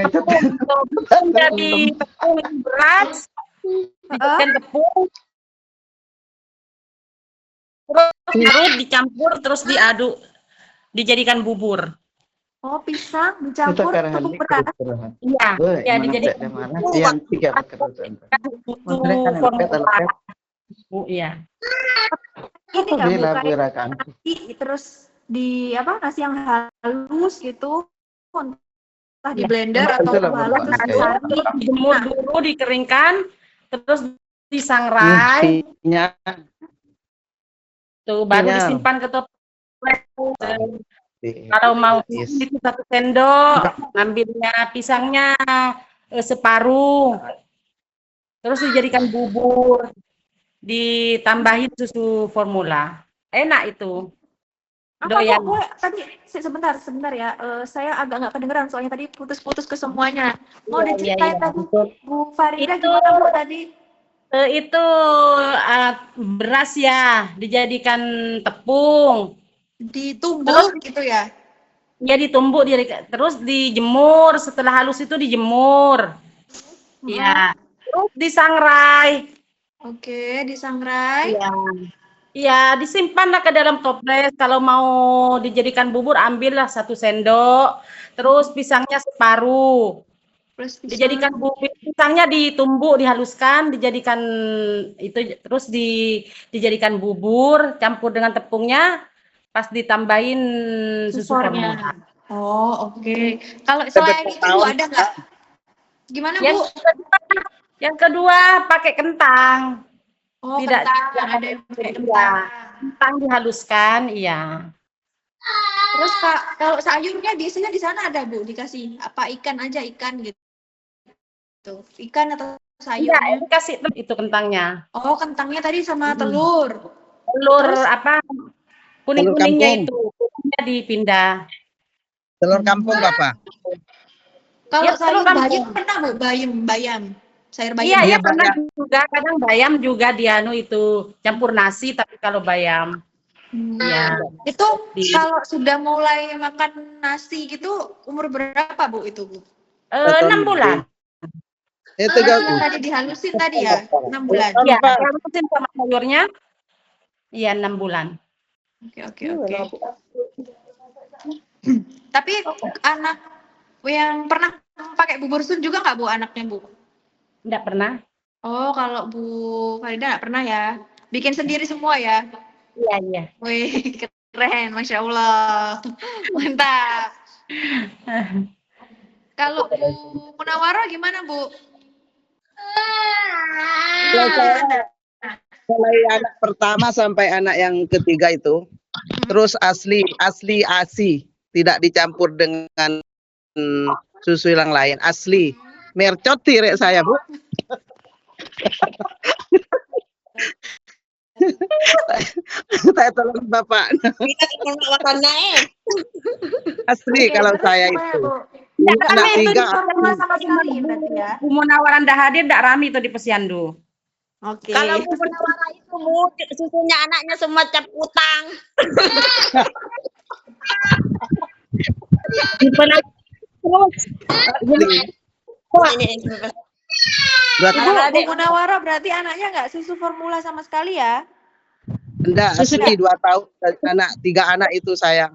Jadi tepung beras, dijadikan tepung, terus dicampur, terus diaduk, dijadikan bubur. Oh, pisang dicampur tepung beras. Iya, ya dijadikan yang 3 iya. Ini nggak bukan terus di nasi yang halus gitu, entah di blender atau halus terus dijemur dulu, dikeringkan, terus disangrai. Tuh baru disimpan ke toples. Kalau mau itu 1 sendok, ngambilnya pisangnya separuh, terus dijadikan bubur, ditambahin susu formula, enak itu. Apa Bu? Tadi sebentar ya, saya agak nggak kedengeran soalnya tadi putus-putus ke semuanya. Mau diceritain tadi Bu Farida gimana, Bu, tadi? Itu beras ya, dijadikan tepung. Ditumbuk gitu ya? Ya ditumbuk, terus dijemur, setelah halus itu dijemur. Ya, terus disangrai. Oke, disangrai. Iya, disimpanlah ke dalam toples. Kalau mau dijadikan bubur, ambillah 1 sendok. Terus pisangnya separuh. Dijadikan bubur, pisangnya ditumbuk, dihaluskan, dijadikan itu, terus dijadikan bubur, campur dengan tepungnya. Pas ditambahin susu formula. Oh, oke. Kalau selain itu Bu, ada nggak? Gimana, Bu? Yang kedua pakai kentang. Oh, tidak ada yang pakai kentang. Kentang dihaluskan, iya. Terus kalau sayurnya biasanya di sana ada, Bu, dikasih apa, ikan aja, ikan gitu. Ikan atau sayurnya? Enggak, kasih itu kentangnya. Oh, kentangnya tadi sama telur. Telur Terus? apa? Telur Kuning-kuningnya kampung. itu. Kuningnya dipindah. Telur kampung apa? Kalau Ya, sayur telur bayam kampung. pernah Bu? Bayam. Sayur bayam. Iya, Iya, ya pernah bayam. juga. Kadang bayam juga dianu itu campur nasi, tapi kalau bayam. Ya. Itu Di kalau sudah mulai makan nasi gitu umur berapa Bu itu Bu? 6 bulan. Itu Yang tadi dihalusin tadi ya, 6 bulan. Iya, halusin sama sayurnya. Iya, 6 bulan. Oke. Tapi anak yang pernah pakai bubur sun juga nggak Bu anaknya Bu? Enggak pernah. Oh, kalau Bu Farida nggak pernah ya? Bikin sendiri semua ya? Iya. Wih, keren, Masya Allah. Mantap. Kalau Bu Munawaro gimana Bu? Kalau saya mulai anak pertama sampai anak yang ketiga itu, terus asli ASI, tidak dicampur dengan susu yang lain, asli. Mercot tirek saya, Bu. Saya tolong Bapak. Kita warna Asli kalau saya itu. Anak Itu 3 formula sama sekali berarti ya. Bu Munawar Anda hadir enggak rame itu di Posyandu. Oke. Kalau Bu Munawara itu Bu, susunya anaknya semacam utang. Terus. Ini Bu Munawaro berarti anaknya nggak susu formula sama sekali ya? enggak, asli 2 tahun anak 3 anak itu saya.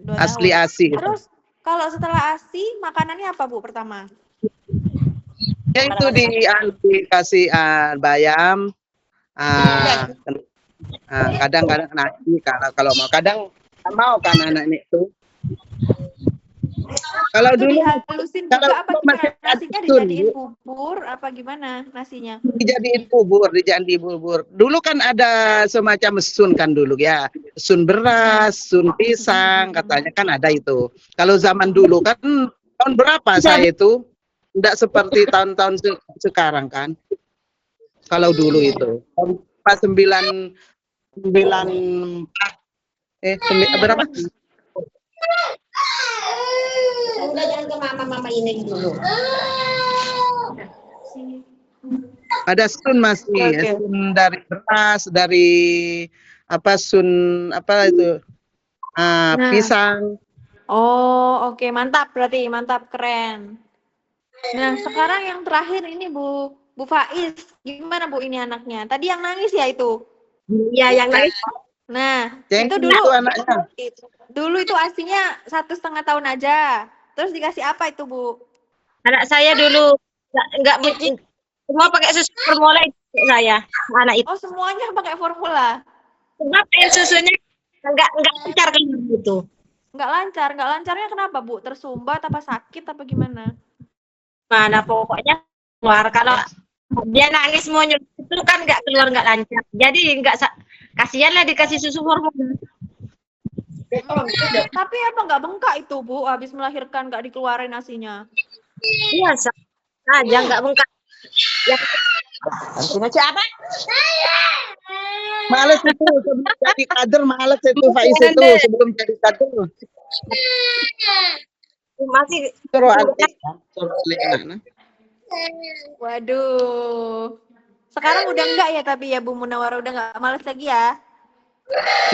2 Asli tahun. ASI. Terus kalau setelah ASI makanannya apa Bu pertama? Ya itu dikasih bayam, kadang-kadang nasi, kalau mau kadang mau kan anak ini itu. Kalau Itu dulu dihalusin kalau juga apa dulu gimana? masih Nasinya sun, dijadiin Bu. bubur apa gimana nasinya? dijadiin bubur. Dulu kan ada semacam sun kan dulu ya. Sun beras, sun pisang, katanya kan ada itu. Kalau zaman dulu kan tahun berapa saya itu? Tidak seperti tahun-tahun sekarang kan. Kalau dulu itu. Tahun 94 berapa? udah jangan ke mama ini dulu. Ada sun masih, sun dari beras, dari sun itu pisang. Oh, oke, mantap berarti, mantap, keren. Nah, sekarang yang terakhir ini Bu Faiz, gimana Bu ini anaknya? Tadi yang nangis ya itu? Iya, yang nangis. Nah, Yang itu dulu anaknya. Dulu itu ASINya 1,5 tahun aja. Terus dikasih apa itu Bu? Anak saya dulu enggak semua pakai susu formula saya, anak itu. Oh, semuanya pakai formula. Sebab susunya enggak lancar kan gitu. Enggak lancar. Enggak lancarnya kenapa, Bu? Tersumbat apa sakit apa gimana? Mana pokoknya keluar kalau dia nangis mau nyusu itu kan enggak lancar. Jadi kasihan lah dikasih susu formula. Tapi apa nggak bengkak itu Bu? Habis melahirkan nggak dikeluarin asinya? Iya, aja nggak bengkak. Ya, siapa? Males itu sebelum jadi kader, males itu Faiz itu sebelum jadi kader. Masih Suruh anak. Waduh. Sekarang udah enggak ya tapi ya Bu Munawara udah nggak males lagi ya?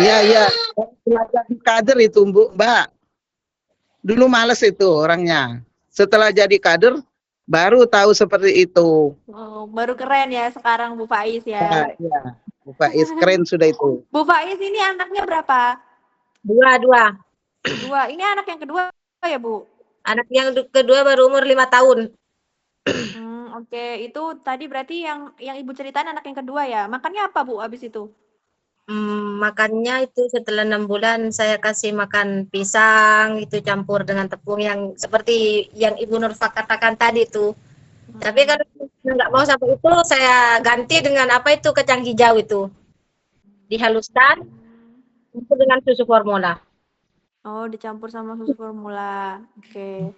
Iya. Setelah jadi kader itu Mbak. Dulu males itu orangnya. Setelah jadi kader baru tahu seperti itu. Oh, baru keren ya sekarang Bu Faiz ya. Iya. Bu Faiz keren sudah itu. Bu Faiz ini anaknya berapa? Dua. Ini anak yang kedua ya Bu? Anak yang kedua baru umur 5 tahun. Oke. Itu tadi berarti yang Ibu ceritain anak yang kedua ya. Makannya apa Bu abis itu? Makannya itu setelah 6 bulan saya kasih makan pisang itu campur dengan tepung yang seperti yang Ibu Nurfa katakan tadi itu. Tapi kalau nggak mau sampai itu saya ganti dengan apa itu kacang hijau itu dihaluskan itu dengan susu formula. Oh, dicampur sama susu formula. Oke.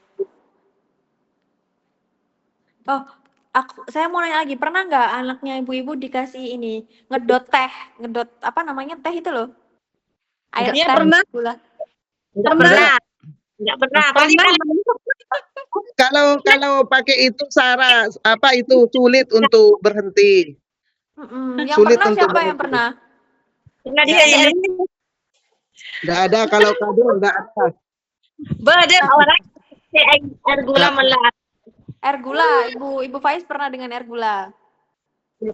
Oh, Saya mau nanya lagi, pernah nggak anaknya ibu-ibu dikasih ini ngedot apa namanya teh itu loh? Air Iya, teh pernah. gula. Pernah. Enggak pernah. Paling Kalau pakai itu Sarah, apa itu sulit untuk berhenti. Yang Sulit pernah untuk siapa yang berhenti. pernah? pernah dia ini. Nggak ada kalau kado nggak ada. Beda orang air gula malah. Air gula, Ibu Faiz pernah dengan air gula.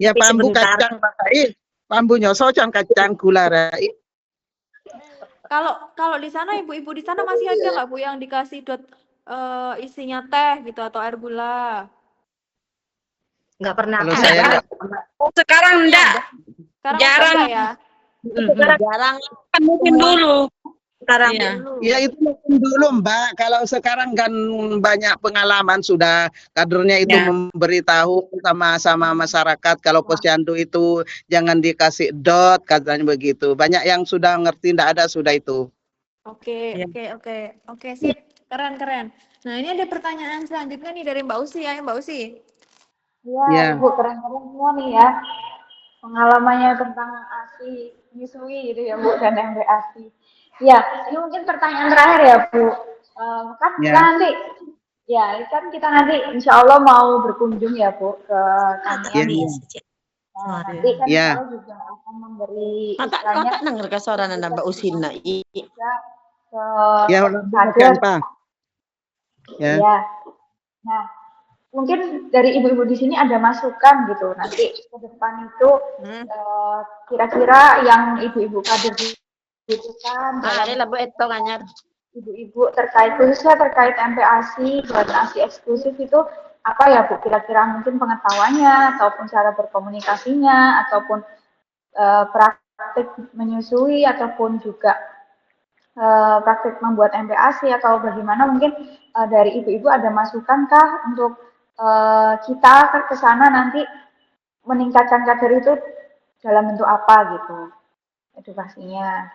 Ya Tapi bambu sebentar. kacang pakai. Bambunya socan kacang gula rai. Kalau di sana ibu-ibu di sana masih ada nggak Bu yang dikasih isinya teh gitu atau air gula? Enggak pernah. Kalau saya nggak. Sekarang enggak. Sekarang Jarang. masih ada ya? Sekarang jarang. Mungkin dulu. Sekarang Dulu. Ya itu mungkin dulu Mbak. Kalau sekarang kan banyak pengalaman sudah kadernya itu Ya. memberitahu sama masyarakat kalau posyandu itu jangan dikasih dot katanya begitu. Banyak yang sudah ngerti, tidak ada sudah itu. Oke, Ya. oke, sip. Keren. Nah, ini ada pertanyaan selanjutnya nih dari Mbak Usi ya, Mbak Usi. Iya, Ya. Ibu keren-keren semua nih ya. Pengalamannya tentang ASI menyusui gitu ya Bu dan MBASI. Ya, ini mungkin pertanyaan terakhir ya Bu. Kan Ya. kita nanti, kita nanti insya Allah mau berkunjung ya Bu ke kalian. Ya. Nah, nanti kan Ya. insya Allah juga akan memberi istilahnya Kakak denger ke suara Mbak Usin juga ke Ya, kader. Pak. Ya. Ya. Nah, mungkin dari ibu-ibu di sini ada masukan gitu nanti ke depan itu kira-kira yang ibu-ibu kader dibutuhkan dalam ibu-ibu khususnya terkait MPASI dan ASI eksklusif itu apa ya Bu kira-kira mungkin pengetahuannya ataupun cara berkomunikasinya ataupun praktik menyusui ataupun juga praktik membuat MPASI atau bagaimana mungkin dari ibu-ibu ada masukan kah untuk kita ke sana nanti meningkatkan kader itu dalam bentuk apa gitu edukasinya.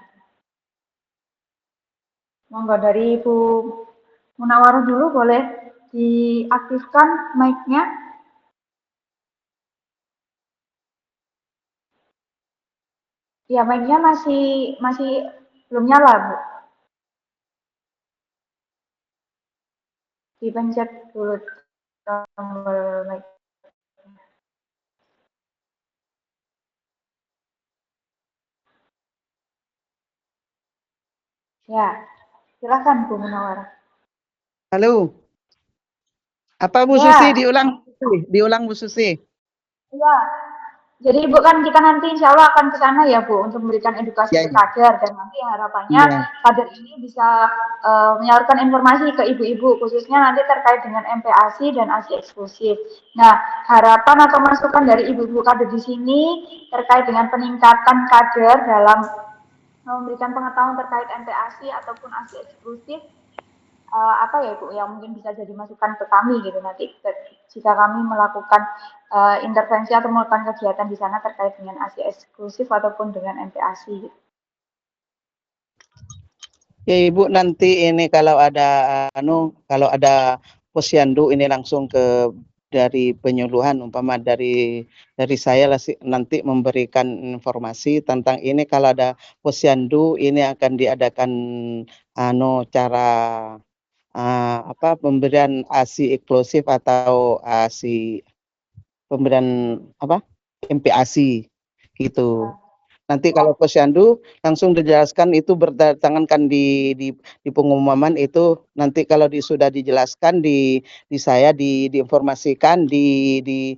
Monggo dari Ibu Munawaroh dulu boleh diaktifkan mic-nya. Ya, mic-nya masih belum nyala, Bu. Dipencet dulu tombol mic. Ya, silakan Bu Munawaroh. Halo. Apa Bu Susi diulang? Diulang Bu Susi. Iya. Jadi Bu kan kita nanti insya Allah akan ke sana ya Bu untuk memberikan edukasi ke kader dan nanti harapannya kader ini bisa menyalurkan informasi ke ibu-ibu khususnya nanti terkait dengan MPASI dan ASI eksklusif. Nah harapan atau masukan dari ibu-ibu kader di sini terkait dengan peningkatan kader dalam memberikan pengetahuan terkait MPASI ataupun ASI eksklusif apa ya Bu yang mungkin bisa jadi masukan ke kami gitu nanti jika kami melakukan intervensi atau melakukan kegiatan di sana terkait dengan ASI eksklusif ataupun dengan MPASI gitu. Ya Ibu nanti ini kalau ada posyandu ini langsung ke dari penyuluhan umpama dari saya nanti memberikan informasi tentang ini kalau ada posyandu ini akan diadakan cara pemberian ASI eksklusif atau ASI pemberian MPASI gitu. Nanti kalau posyandu langsung dijelaskan itu berdatangan kan di pengumuman itu nanti kalau sudah dijelaskan di saya diinformasikan di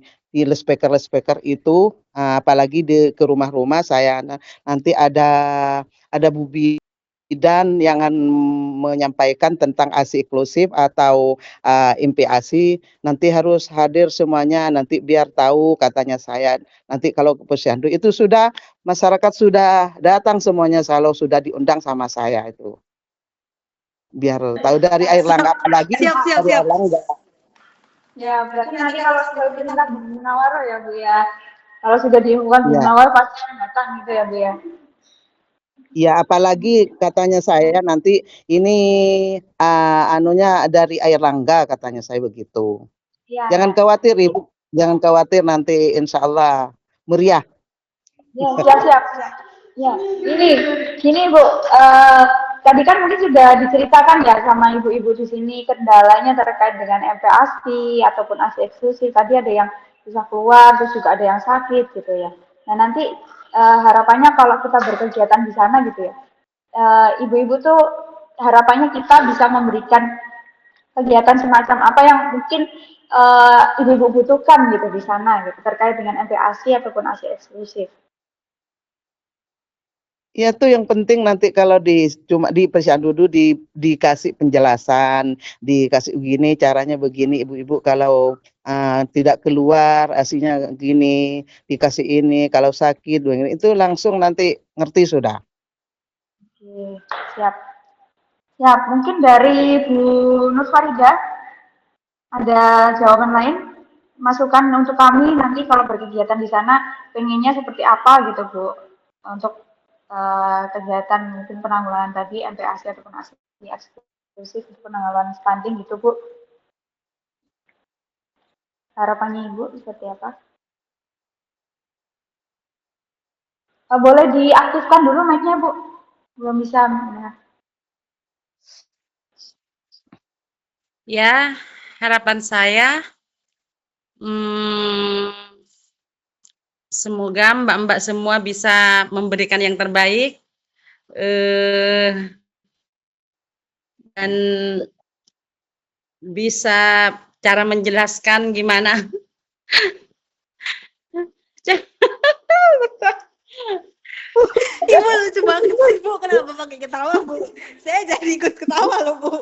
speaker itu apalagi ke rumah-rumah saya nanti ada Bu Bidan yang akan menyampaikan tentang ASI eksklusif atau MPASI nanti harus hadir semuanya nanti biar tahu katanya saya nanti kalau ke posyandu itu sudah masyarakat sudah datang semuanya kalau sudah diundang sama saya itu biar tahu dari air langga apalagi siap. Air langga. Ya berarti nanti kalau sudah diundang Bu Munawaroh ya Bu ya kalau sudah diundang Bu Munawaroh pasti datang gitu ya Bu ya. Ya apalagi katanya saya nanti ini anunya dari air langga katanya saya begitu. Ya. Jangan khawatir Ibu. Jangan khawatir, nanti insya Allah meriah. Ya, siap. Ya, gini Bu, tadi kan mungkin sudah diceritakan ya sama ibu-ibu di sini kendalanya terkait dengan MPASI ataupun ASI eksklusif. Tadi ada yang bisa keluar, terus juga ada yang sakit gitu ya. Nah nanti harapannya kalau kita berkegiatan di sana gitu ya, ibu-ibu tuh harapannya kita bisa memberikan kegiatan semacam apa yang mungkin ibu-ibu butuhkan gitu di sana gitu terkait dengan MPASI ataupun ASI eksklusif. Ya tuh yang penting nanti kalau cuma di Posyandu dikasih penjelasan, dikasih begini caranya begini ibu-ibu kalau tidak keluar asinya gini, dikasih ini kalau sakit begini itu langsung nanti ngerti sudah. Oke, siap. Siap, mungkin dari Bu Nur Farida ada jawaban lain? Masukan untuk kami nanti kalau berkegiatan di sana pengennya seperti apa gitu Bu untuk kegiatan mungkin penanggulangan tadi MPASI ataupun ASI eksklusif untuk penanggulangan stunting gitu Bu. Harapannya Ibu seperti apa? Boleh diaktifkan dulu mic-nya Bu. Belum bisa. Ya, harapan saya semoga mbak-mbak semua bisa memberikan yang terbaik dan bisa cara menjelaskan gimana. Ibu lucu banget sih Bu, kenapa pakai ketawa Bu? Saya jadi ikut ketawa loh Bu.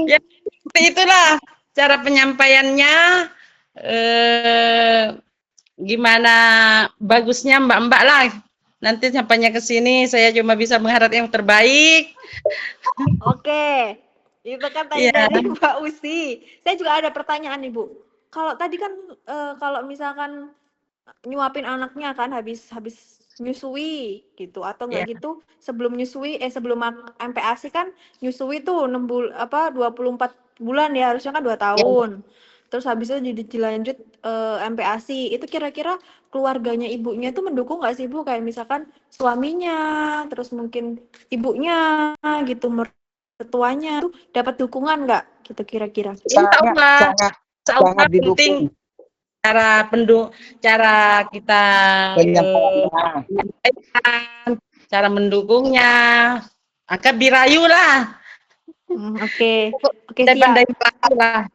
Ya, seperti itulah cara penyampaiannya. Gimana bagusnya mbak-mbak lah. Nanti sampainya ke sini saya cuma bisa mengharap yang terbaik. Oke, itu kan tadi dari Mbak Usi. Saya juga ada pertanyaan nih Bu. Kalau tadi kan kalau misalkan nyuapin anaknya kan habis nyusui gitu atau enggak gitu sebelum nyusui sebelum MPASI kan nyusui tuh 24 bulan ya harusnya kan 2 tahun. Terus habis itu dilanjut MPASI. Itu kira-kira keluarganya ibunya itu mendukung nggak sih Bu? Kayak misalkan suaminya, terus mungkin ibunya gitu, mertuanya tuh dapat dukungan nggak gitu kira-kira? Sangat penting cara kita cara mendukungnya. Maka birayu lah. Oke, siap. Lah.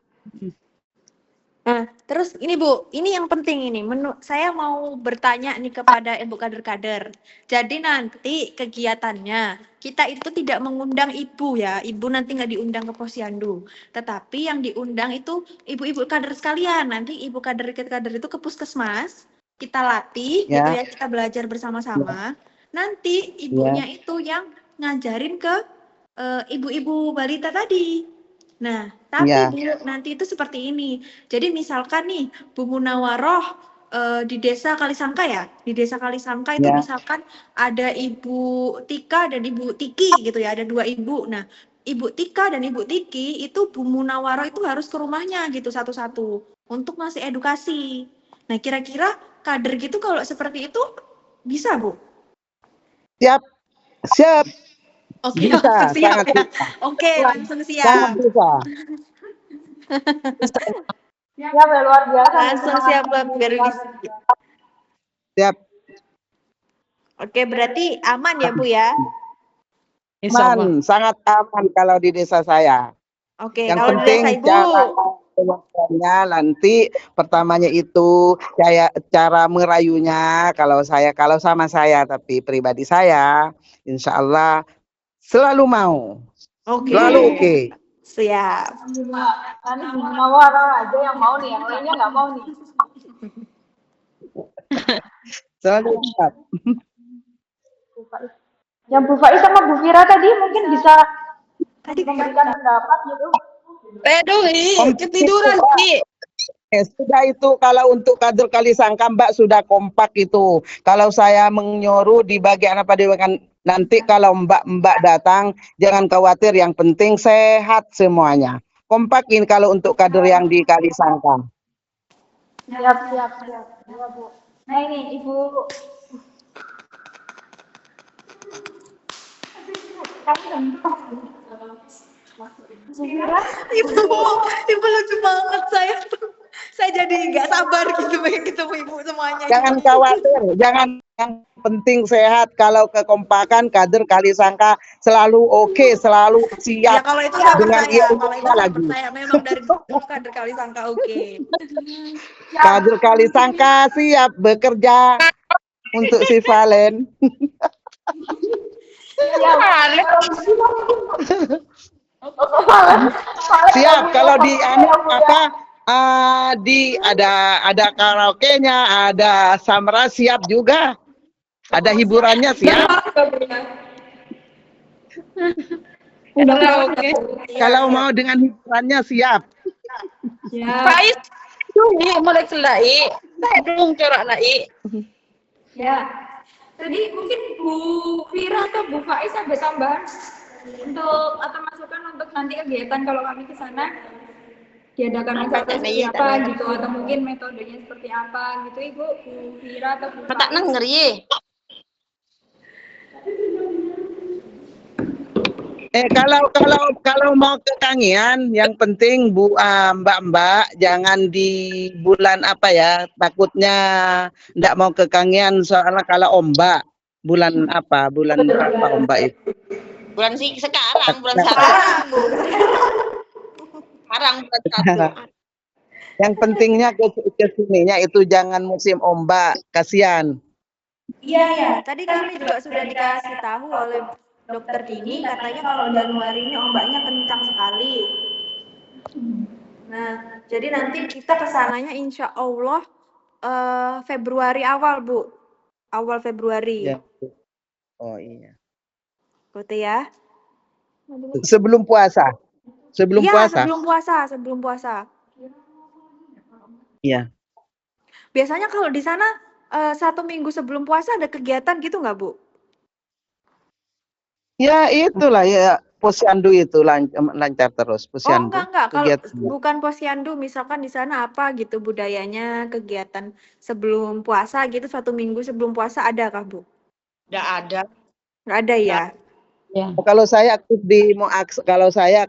Nah, terus ini Bu, ini yang penting ini. Saya mau bertanya nih kepada Ibu kader-kader. Jadi nanti kegiatannya kita itu tidak mengundang ibu ya. Ibu nanti nggak diundang ke Posyandu. Tetapi yang diundang itu ibu-ibu kader sekalian. Nanti ibu kader itu ke puskesmas. Kita latih gitu ya. Kita belajar bersama-sama. Nanti ibunya itu yang ngajarin ke ibu-ibu balita tadi. Nah, tapi Bu, nanti itu seperti ini. Jadi misalkan nih, Bu Munawaroh di desa Kalisangka ya. Di desa Kalisangka itu misalkan ada Ibu Tika dan Ibu Tiki gitu ya. Ada 2 ibu. Nah, Ibu Tika dan Ibu Tiki itu Bu Munawaroh itu harus ke rumahnya gitu satu-satu untuk ngasih edukasi. Nah, kira-kira kader gitu kalau seperti itu bisa, Bu? Siap. Oke, langsung siap ya. Oke, langsung siap. Sangat bisa. Siap ya, luar biasa. Langsung siap Siap. Oke, berarti aman ya Bu ya? Aman, sangat aman kalau di desa saya. Oke, yang kalau penting di desa Ibu nanti pertamanya itu cara merayunya kalau sama saya, tapi pribadi saya insya Allah selalu mau. Selalu oke. Siap. Nanti Munawaroh aja yang mau nih, yang lainnya nggak mau nih. Selalu siap. Yang Bu Faiz sama Bu Fira tadi mungkin bisa memberikan pendapat gitu. Ketiduran Ki. Sudah itu kalau untuk kader Kalisangka Mbak sudah kompak itu. Kalau saya menyuruh di bagian apa di bagian nanti kalau Mbak datang jangan khawatir, yang penting sehat semuanya. kompakin kalau untuk kader yang di Kalisangka. Siap, siap, siap. Ya, Bu. Nah ini Ibu. Ibu lucu banget saya jadi nggak sabar gitu pengen ketemu ibu semuanya. Jangan khawatir, jangan, yang penting sehat. Kalau kekompakan kader Kalisangka selalu oke, selalu Ya siap. kalau itu saya Dengan percaya, kalau itu saya lagi. percaya memang dari kader Kalisangka oke. Kader Kalisangka siap bekerja untuk si Valen. Siap kalau di ada karaoke-nya, ada samra siap juga. Ada hiburannya siap. Kalau mau dengan hiburannya siap. Faiz, ini mulai selai. Saya belum corak naik. Ya, tadi mungkin Bu Vira atau Bu Faiz ada tambahan untuk atau masukan untuk nanti kegiatan kalau kami ke sana diadakan acara seperti apa gitu atau mungkin metodenya seperti apa gitu Ibu Bu Vira atau Bu Tak Faiz. ngeri. Kalau mau ke Kangean, yang penting Mbak-mbak jangan di bulan apa ya, takutnya ndak mau ke Kangean soalnya kalau ombak. Bulan apa? Bulan berapa ombak itu? Bulan sekarang, bulan 1. Sekarang bulan 1. Yang pentingnya ke sininya itu jangan musim ombak, kasihan. Iya ya, tadi kami juga sudah dikasih tahu oleh Dokter Dini katanya kalau Januari ini ombaknya kencang sekali. Nah, jadi nanti kita kesananya insya Allah Februari awal Bu, awal Februari. Ya. Oh iya. Betul ya? Sebelum puasa. Sebelum Iya, puasa. sebelum puasa. Iya. Biasanya kalau di sana 1 minggu sebelum puasa ada kegiatan gitu nggak Bu? Ya itulah ya, posyandu itu lancar terus posyandu. Enggak. Kalau Kegiatan. bukan posyandu, misalkan di sana apa gitu budayanya kegiatan sebelum puasa gitu 1 minggu sebelum puasa ada kah Bu? Nggak ada. Nggak ada ya? Ya. Kalau saya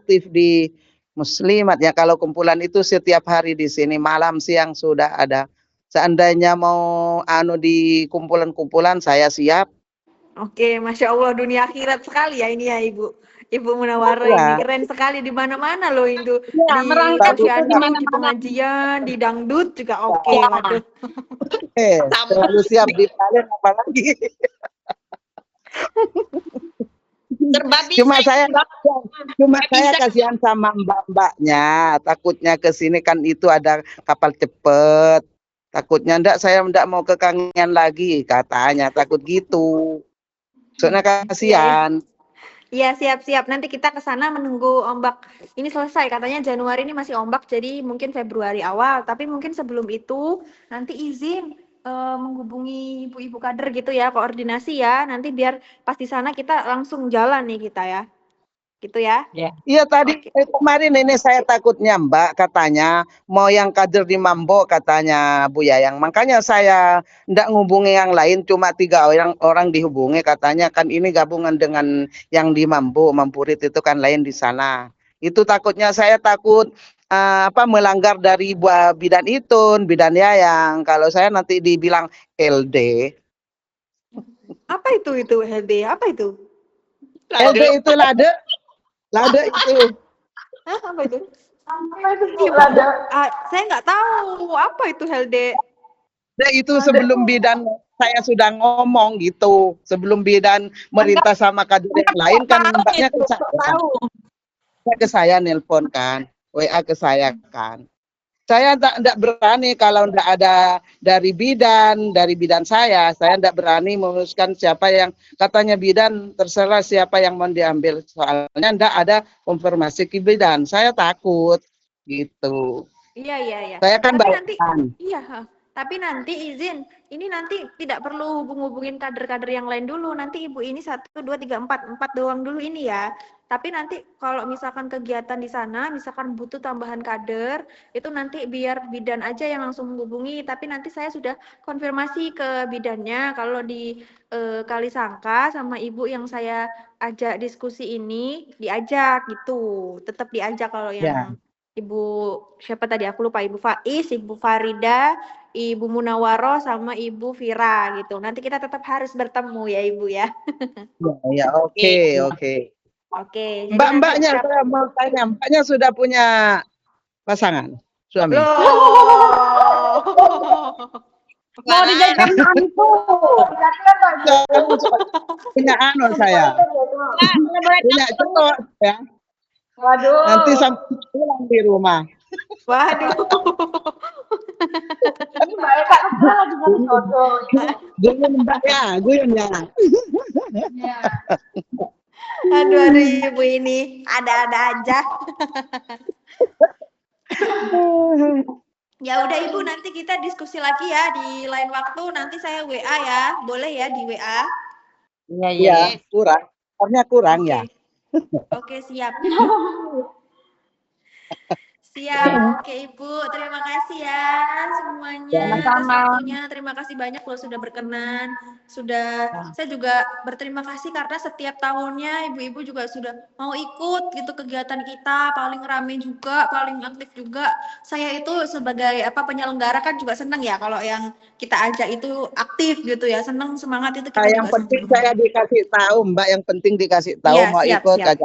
aktif di Muslimat ya, kalau kumpulan itu setiap hari di sini, malam siang sudah ada. Seandainya mau di kumpulan-kumpulan saya siap. Oke, Masya Allah dunia akhirat sekali ya ini ya Ibu. Ibu Munawwarah Ya. ini keren sekali di mana-mana loh itu. Ya, Di merangkap posyandu, di mana-mana. di pengajian, di dangdut juga oke. Ya. Waduh. Selalu siap di Valen apalagi. Serba bisa. Cuma saya kasihan sama mbak-mbaknya, takutnya ke sini kan itu ada kapal cepet. Takutnya saya ndak mau ke Kangean lagi katanya, takut gitu. Soalnya kasihan. Iya, siap-siap. Nanti kita ke sana menunggu ombak ini selesai. Katanya Januari ini masih ombak, jadi mungkin Februari awal. Tapi mungkin sebelum itu nanti izin menghubungi ibu-ibu kader gitu ya, koordinasi ya. Nanti biar pas di sana kita langsung jalan nih kita ya. Gitu ya. Iya tadi kemarin ini saya takutnya Mbak katanya mau yang kader di Mambo katanya Bu Yayang. Makanya saya ndak ngubungi yang lain, cuma 3 orang dihubungi katanya kan ini gabungan dengan yang di Mambo, Mampurit itu kan lain di sana. Itu takutnya saya takut melanggar dari bidan itu, bidan Yayang. Kalau saya nanti dibilang LD. Apa itu LD? Apa itu? LD itu lade itu. Hah, apa itu? Lada. Saya nggak tahu apa itu LD. Nah, itu sebelum bidan saya sudah ngomong gitu. Sebelum bidan merintah sama kader yang lain kan mbaknya ke saya nelpon kan. WA ke saya kan. Saya tidak berani kalau tidak ada dari bidan saya tidak berani memutuskan siapa yang katanya bidan, terserah siapa yang mau diambil, soalnya tidak ada konfirmasi ke bidan, saya takut gitu. Iya. Saya kan Tapi nanti, bawahan. iya. Tapi nanti izin, ini nanti tidak perlu hubung-hubungin kader-kader yang lain dulu. Nanti ibu ini 1, 2, 3, 4 doang dulu ini ya. Tapi nanti kalau misalkan kegiatan di sana, misalkan butuh tambahan kader, itu nanti biar bidan aja yang langsung menghubungi. Tapi nanti saya sudah konfirmasi ke bidannya kalau di Kalisangka sama ibu yang saya ajak diskusi ini diajak gitu. Tetap diajak kalau yang Ibu siapa tadi aku lupa, Ibu Faiz, Ibu Farida, Ibu Munawaroh sama Ibu Vira gitu. Nanti kita tetap harus bertemu ya Ibu ya. Ya, oke. Oke. Jadi Mbak-mbaknya saya mau tanya, mbaknya sudah punya pasangan, suami? Mau dijadikan mantu. Punya saya. Punya cowok ya. Waduh. Nanti sampai pulang di rumah. Waduh. Ini Mbak Eka lagi jadi jodoh. Guyon Mbak ya, guyon ya. Aduh Ibu ini ada-ada aja. Ya udah Ibu, nanti kita diskusi lagi ya di lain waktu. Nanti saya WA ya, boleh ya di WA? Iya, kurang. Karena kurang ya. Oke, siap. Siap, oke Ibu. Terima kasih ya semuanya. Waktunya. Terima kasih banyak loh sudah berkenan. Saya juga berterima kasih karena setiap tahunnya ibu-ibu juga sudah mau ikut gitu kegiatan kita. Paling rame juga, paling aktif juga. Saya itu sebagai penyelenggara kan juga senang ya kalau yang kita ajak itu aktif gitu ya. Senang, semangat itu kita yang juga penting senang. saya dikasih tahu Mbak, yang penting dikasih tahu Ya, mau siap, ikut siap.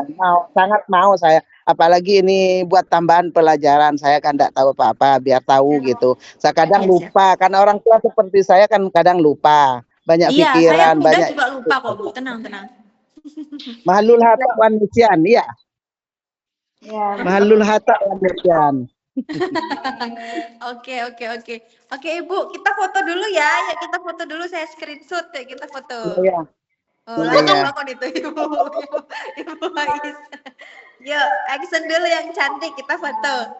sangat mau saya. Apalagi ini buat tambahan pelajaran, saya kan tidak tahu apa-apa, biar tahu gitu. Saya kadang lupa, karena orang tua seperti saya kan kadang lupa, banyak Iya, pikiran, saya muda banyak. juga lupa kok Bu, tenang. Mahlul hata wan nisyan, iya. Mahlul hata wan nisyan. Oke. Oke Ibu, kita foto dulu ya. Ya kita foto dulu, saya screenshot ya, kita foto. Iya. Oh, lakon itu Ibu Faiz. Yuk, action dulu yang cantik, kita foto.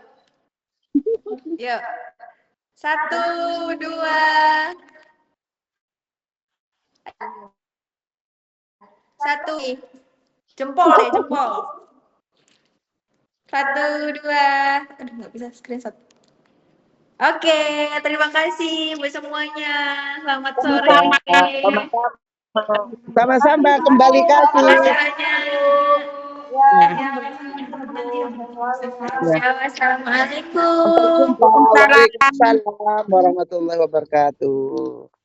Yuk. 1, 2. 1. Jempol ya, jempol. 1, 2. Aduh, nggak bisa screenshot. Oke, terima kasih buat semuanya. Selamat sore. Sama-sama, kembali kasih. Assalamualaikum. Waalaikumsalam warahmatullahi wabarakatuh.